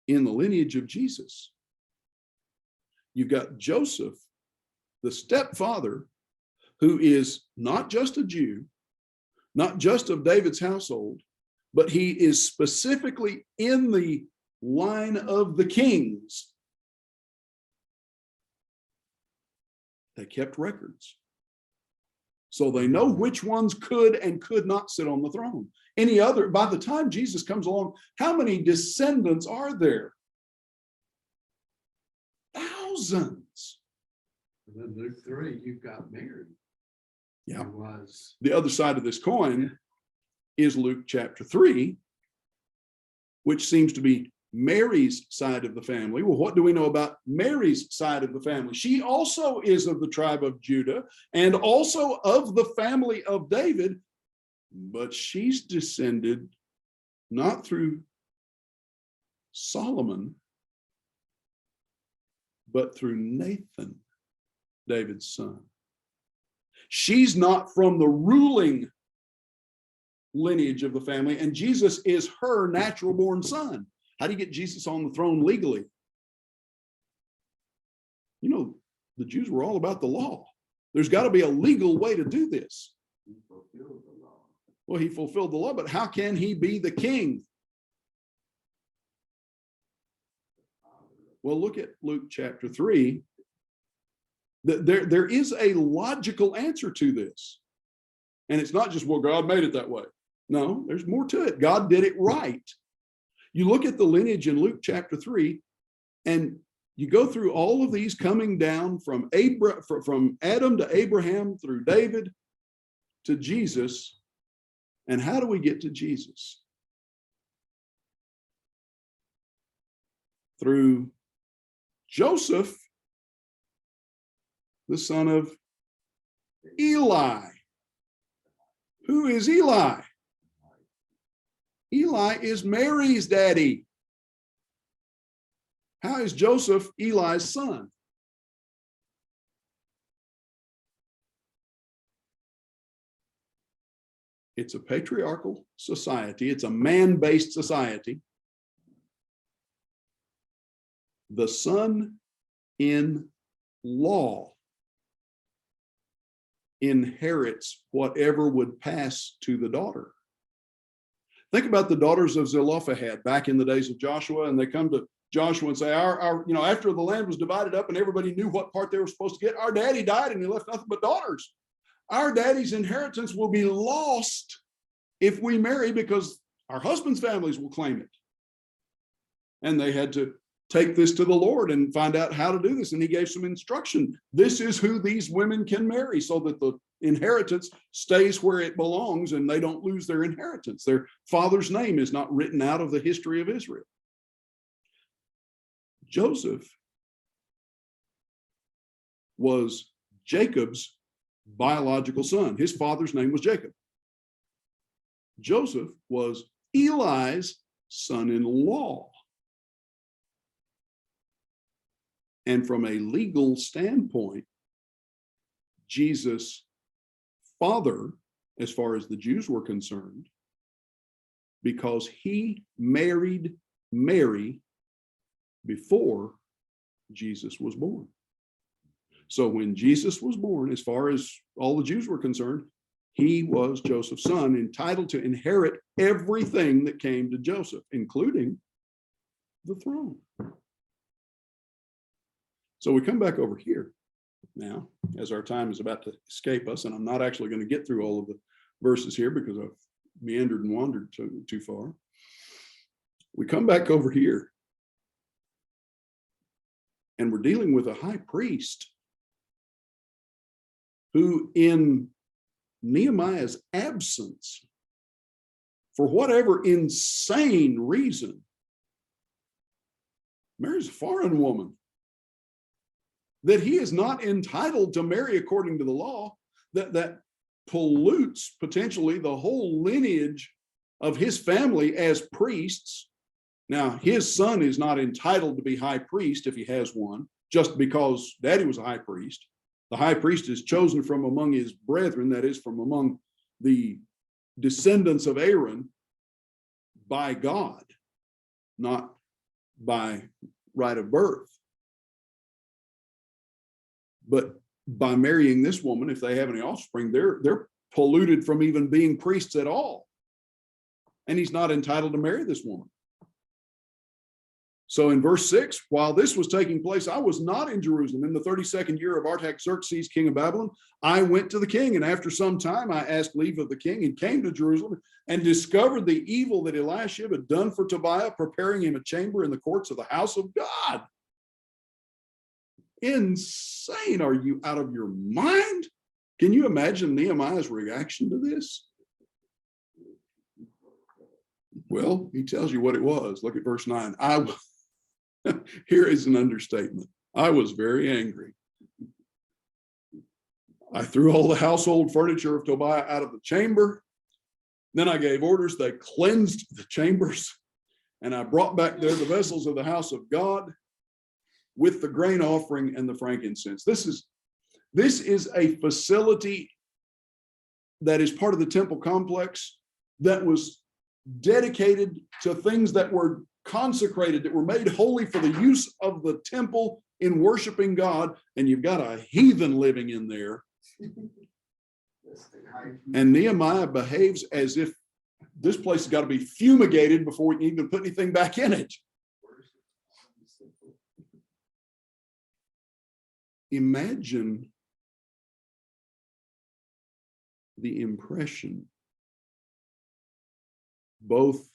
in the lineage of Jesus. You've got Joseph, the stepfather, who is not just a Jew, not just of David's household, but he is specifically in the line of the kings. They kept records, so they know which ones could and could not sit on the throne. Any other, by the time Jesus comes along, how many descendants are there? Thousands. And then Luke 3, you've got Mary. Yeah. Who was The other side of this coin is Luke chapter 3, which seems to be Mary's side of the family. Well, what do we know about Mary's side of the family? She also is of the tribe of Judah and also of the family of David, but she's descended not through Solomon, but through Nathan, David's son. She's not from the ruling lineage of the family, and Jesus is her natural born son. How do you get Jesus on the throne legally? You know, the Jews were all about the law. There's got to be a legal way to do this. He fulfilled the law. Well, he fulfilled the law, but how can he be the king? Well, look at Luke chapter 3. There is a logical answer to this. And it's not just, well, God made it that way. No, there's more to it. God did it right. You look at the lineage in Luke chapter 3, and you go through all of these coming down from Adam to Abraham, through David to Jesus. And how do we get to Jesus? Through Joseph, the son of Eli. Who is Eli? Eli is Mary's daddy. How is Joseph Eli's son? It's a patriarchal society. It's a man-based society. The son-in-law inherits whatever would pass to the daughter. Think about the daughters of Zelophehad back in the days of Joshua, and they come to Joshua and say, after the land was divided up and everybody knew what part they were supposed to get, our daddy died and he left nothing but daughters. Our daddy's inheritance will be lost if we marry, because our husband's families will claim it. And they had to take this to the Lord and find out how to do this. And he gave some instruction. This is who these women can marry, so that the inheritance stays where it belongs and they don't lose their inheritance. Their father's name is not written out of the history of Israel. Joseph was Jacob's biological son. His father's name was Jacob. Joseph was Eli's son-in-law. And from a legal standpoint, Jesus' father, as far as the Jews were concerned, because he married Mary before Jesus was born. So when Jesus was born, as far as all the Jews were concerned, he was Joseph's son, entitled to inherit everything that came to Joseph, including the throne. So we come back over here now, as our time is about to escape us, and I'm not actually going to get through all of the verses here because I've meandered and wandered too far. We come back over here, and we're dealing with a high priest who, in Nehemiah's absence, for whatever insane reason, marries a foreign woman that he is not entitled to marry according to the law, that pollutes potentially the whole lineage of his family as priests. Now, his son is not entitled to be high priest if he has one, just because daddy was a high priest. The high priest is chosen from among his brethren, that is, from among the descendants of Aaron, by God, not by right of birth. But by marrying this woman, if they have any offspring, they're polluted from even being priests at all. And he's not entitled to marry this woman. So in verse 6, while this was taking place, I was not in Jerusalem. In the 32nd year of Artaxerxes, king of Babylon, I went to the king, and after some time I asked leave of the king and came to Jerusalem and discovered the evil that Eliashib had done for Tobiah, preparing him a chamber in the courts of the house of God. Insane. Are you out of your mind? Can you imagine Nehemiah's reaction to this? Well, he tells you what it was. Look at verse 9. Here is an understatement. I was very angry. I threw all the household furniture of Tobiah out of the chamber. Then I gave orders, they cleansed the chambers, and I brought back there the vessels of the house of God with the grain offering and the frankincense. This is a facility that is part of the temple complex that was dedicated to things that were consecrated, that were made holy for the use of the temple in worshiping God. And you've got a heathen living in there. And Nehemiah behaves as if this place has got to be fumigated before we can even put anything back in it. Imagine the impression both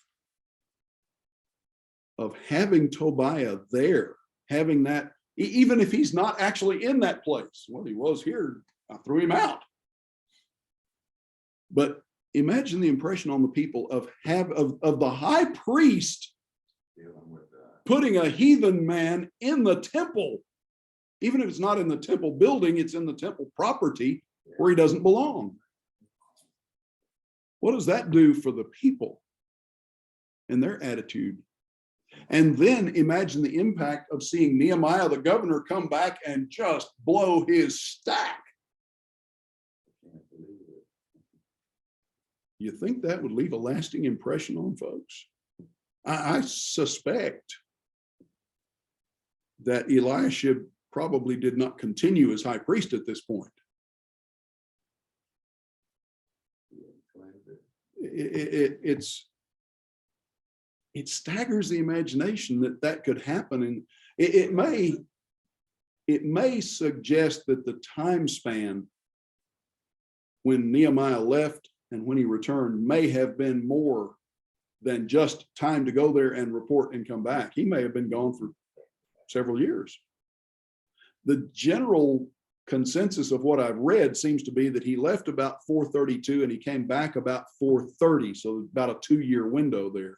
of having Tobiah there, having that, even if he's not actually in that place. Well, he was here, I threw him out. But imagine the impression on the people of the high priest putting a heathen man in the temple. Even if it's not in the temple building, it's in the temple property where he doesn't belong. What does that do for the people and their attitude? And then imagine the impact of seeing Nehemiah, the governor, come back and just blow his stack. You think that would leave a lasting impression on folks? I suspect that Eliashib probably did not continue as high priest at this point. It staggers the imagination that could happen, and it may suggest that the time span when Nehemiah left and when he returned may have been more than just time to go there and report and come back. He may have been gone for several years. The general consensus of what I've read seems to be that he left about 432 and he came back about 430, so about a 2-year window there.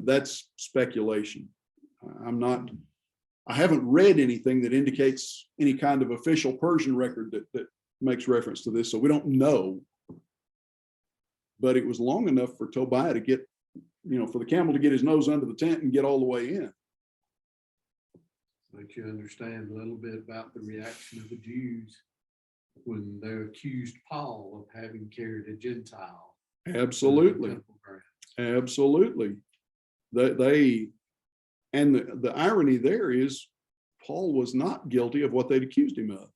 That's speculation. I haven't read anything that indicates any kind of official Persian record that makes reference to this, so we don't know. But it was long enough for Tobiah to get, for the camel to get his nose under the tent and get all the way in. Make you understand a little bit about the reaction of the Jews when they accused Paul of having carried a Gentile. Absolutely. Absolutely. The irony there is Paul was not guilty of what they'd accused him of.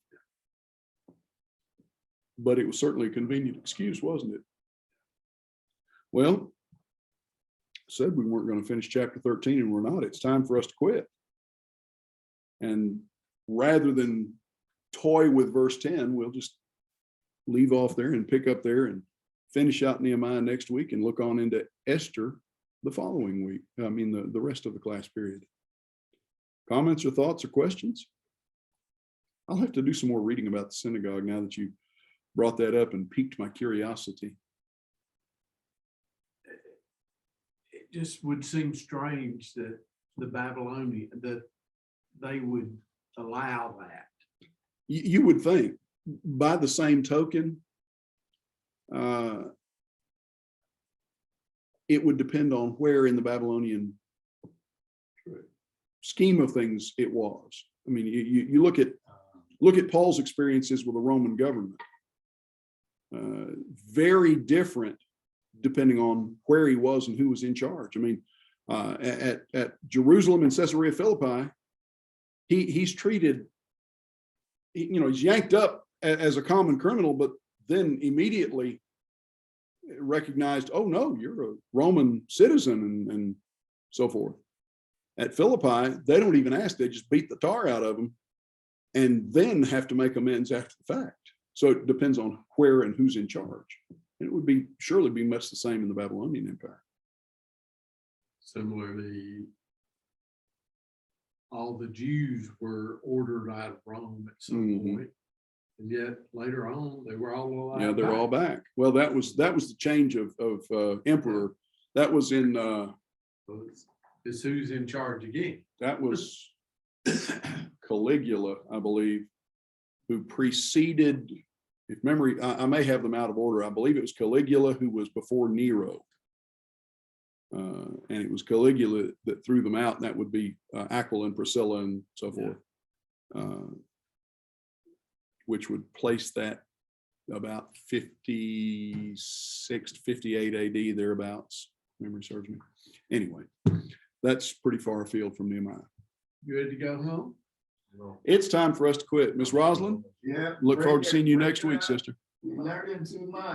But it was certainly a convenient excuse, wasn't it? Well, said we weren't going to finish chapter 13 and we're not. It's time for us to quit. And rather than toy with verse 10, we'll just leave off there and pick up there and finish out Nehemiah next week and look on into Esther the following week. The rest of the class period. Comments or thoughts or questions? I'll have to do some more reading about the synagogue now that you brought that up and piqued my curiosity. It just would seem strange that that they would allow that. You would think. By the same token, it would depend on where in the Babylonian scheme of things it was. I mean, you look at Paul's experiences with the Roman government. Very different depending on where he was and who was in charge. I mean, at Jerusalem and Caesarea Philippi, he's treated, he's yanked up as a common criminal, but then immediately recognized, oh no, you're a Roman citizen and so forth. At Philippi, they don't even ask, they just beat the tar out of them and then have to make amends after the fact. So it depends on where and who's in charge. And it would surely be much the same in the Babylonian Empire. Similarly, all the Jews were ordered out of Rome at some point, and yet later on they were all allowed. Yeah, they're all back. Well, that was the change of emperor. That was in. Is who's in charge again? That was Caligula, I believe, who preceded. If memory, I may have them out of order. I believe it was Caligula who was before Nero. And it was Caligula that threw them out, and that would be Aquila and Priscilla and so forth, which would place that about 56 to 58 AD, thereabouts. Memory serves me. Anyway, that's pretty far afield from Nehemiah. You ready to go home? It's time for us to quit. Miss Rosalind, Yeah. look forward to seeing you next week, sister. You learning too much.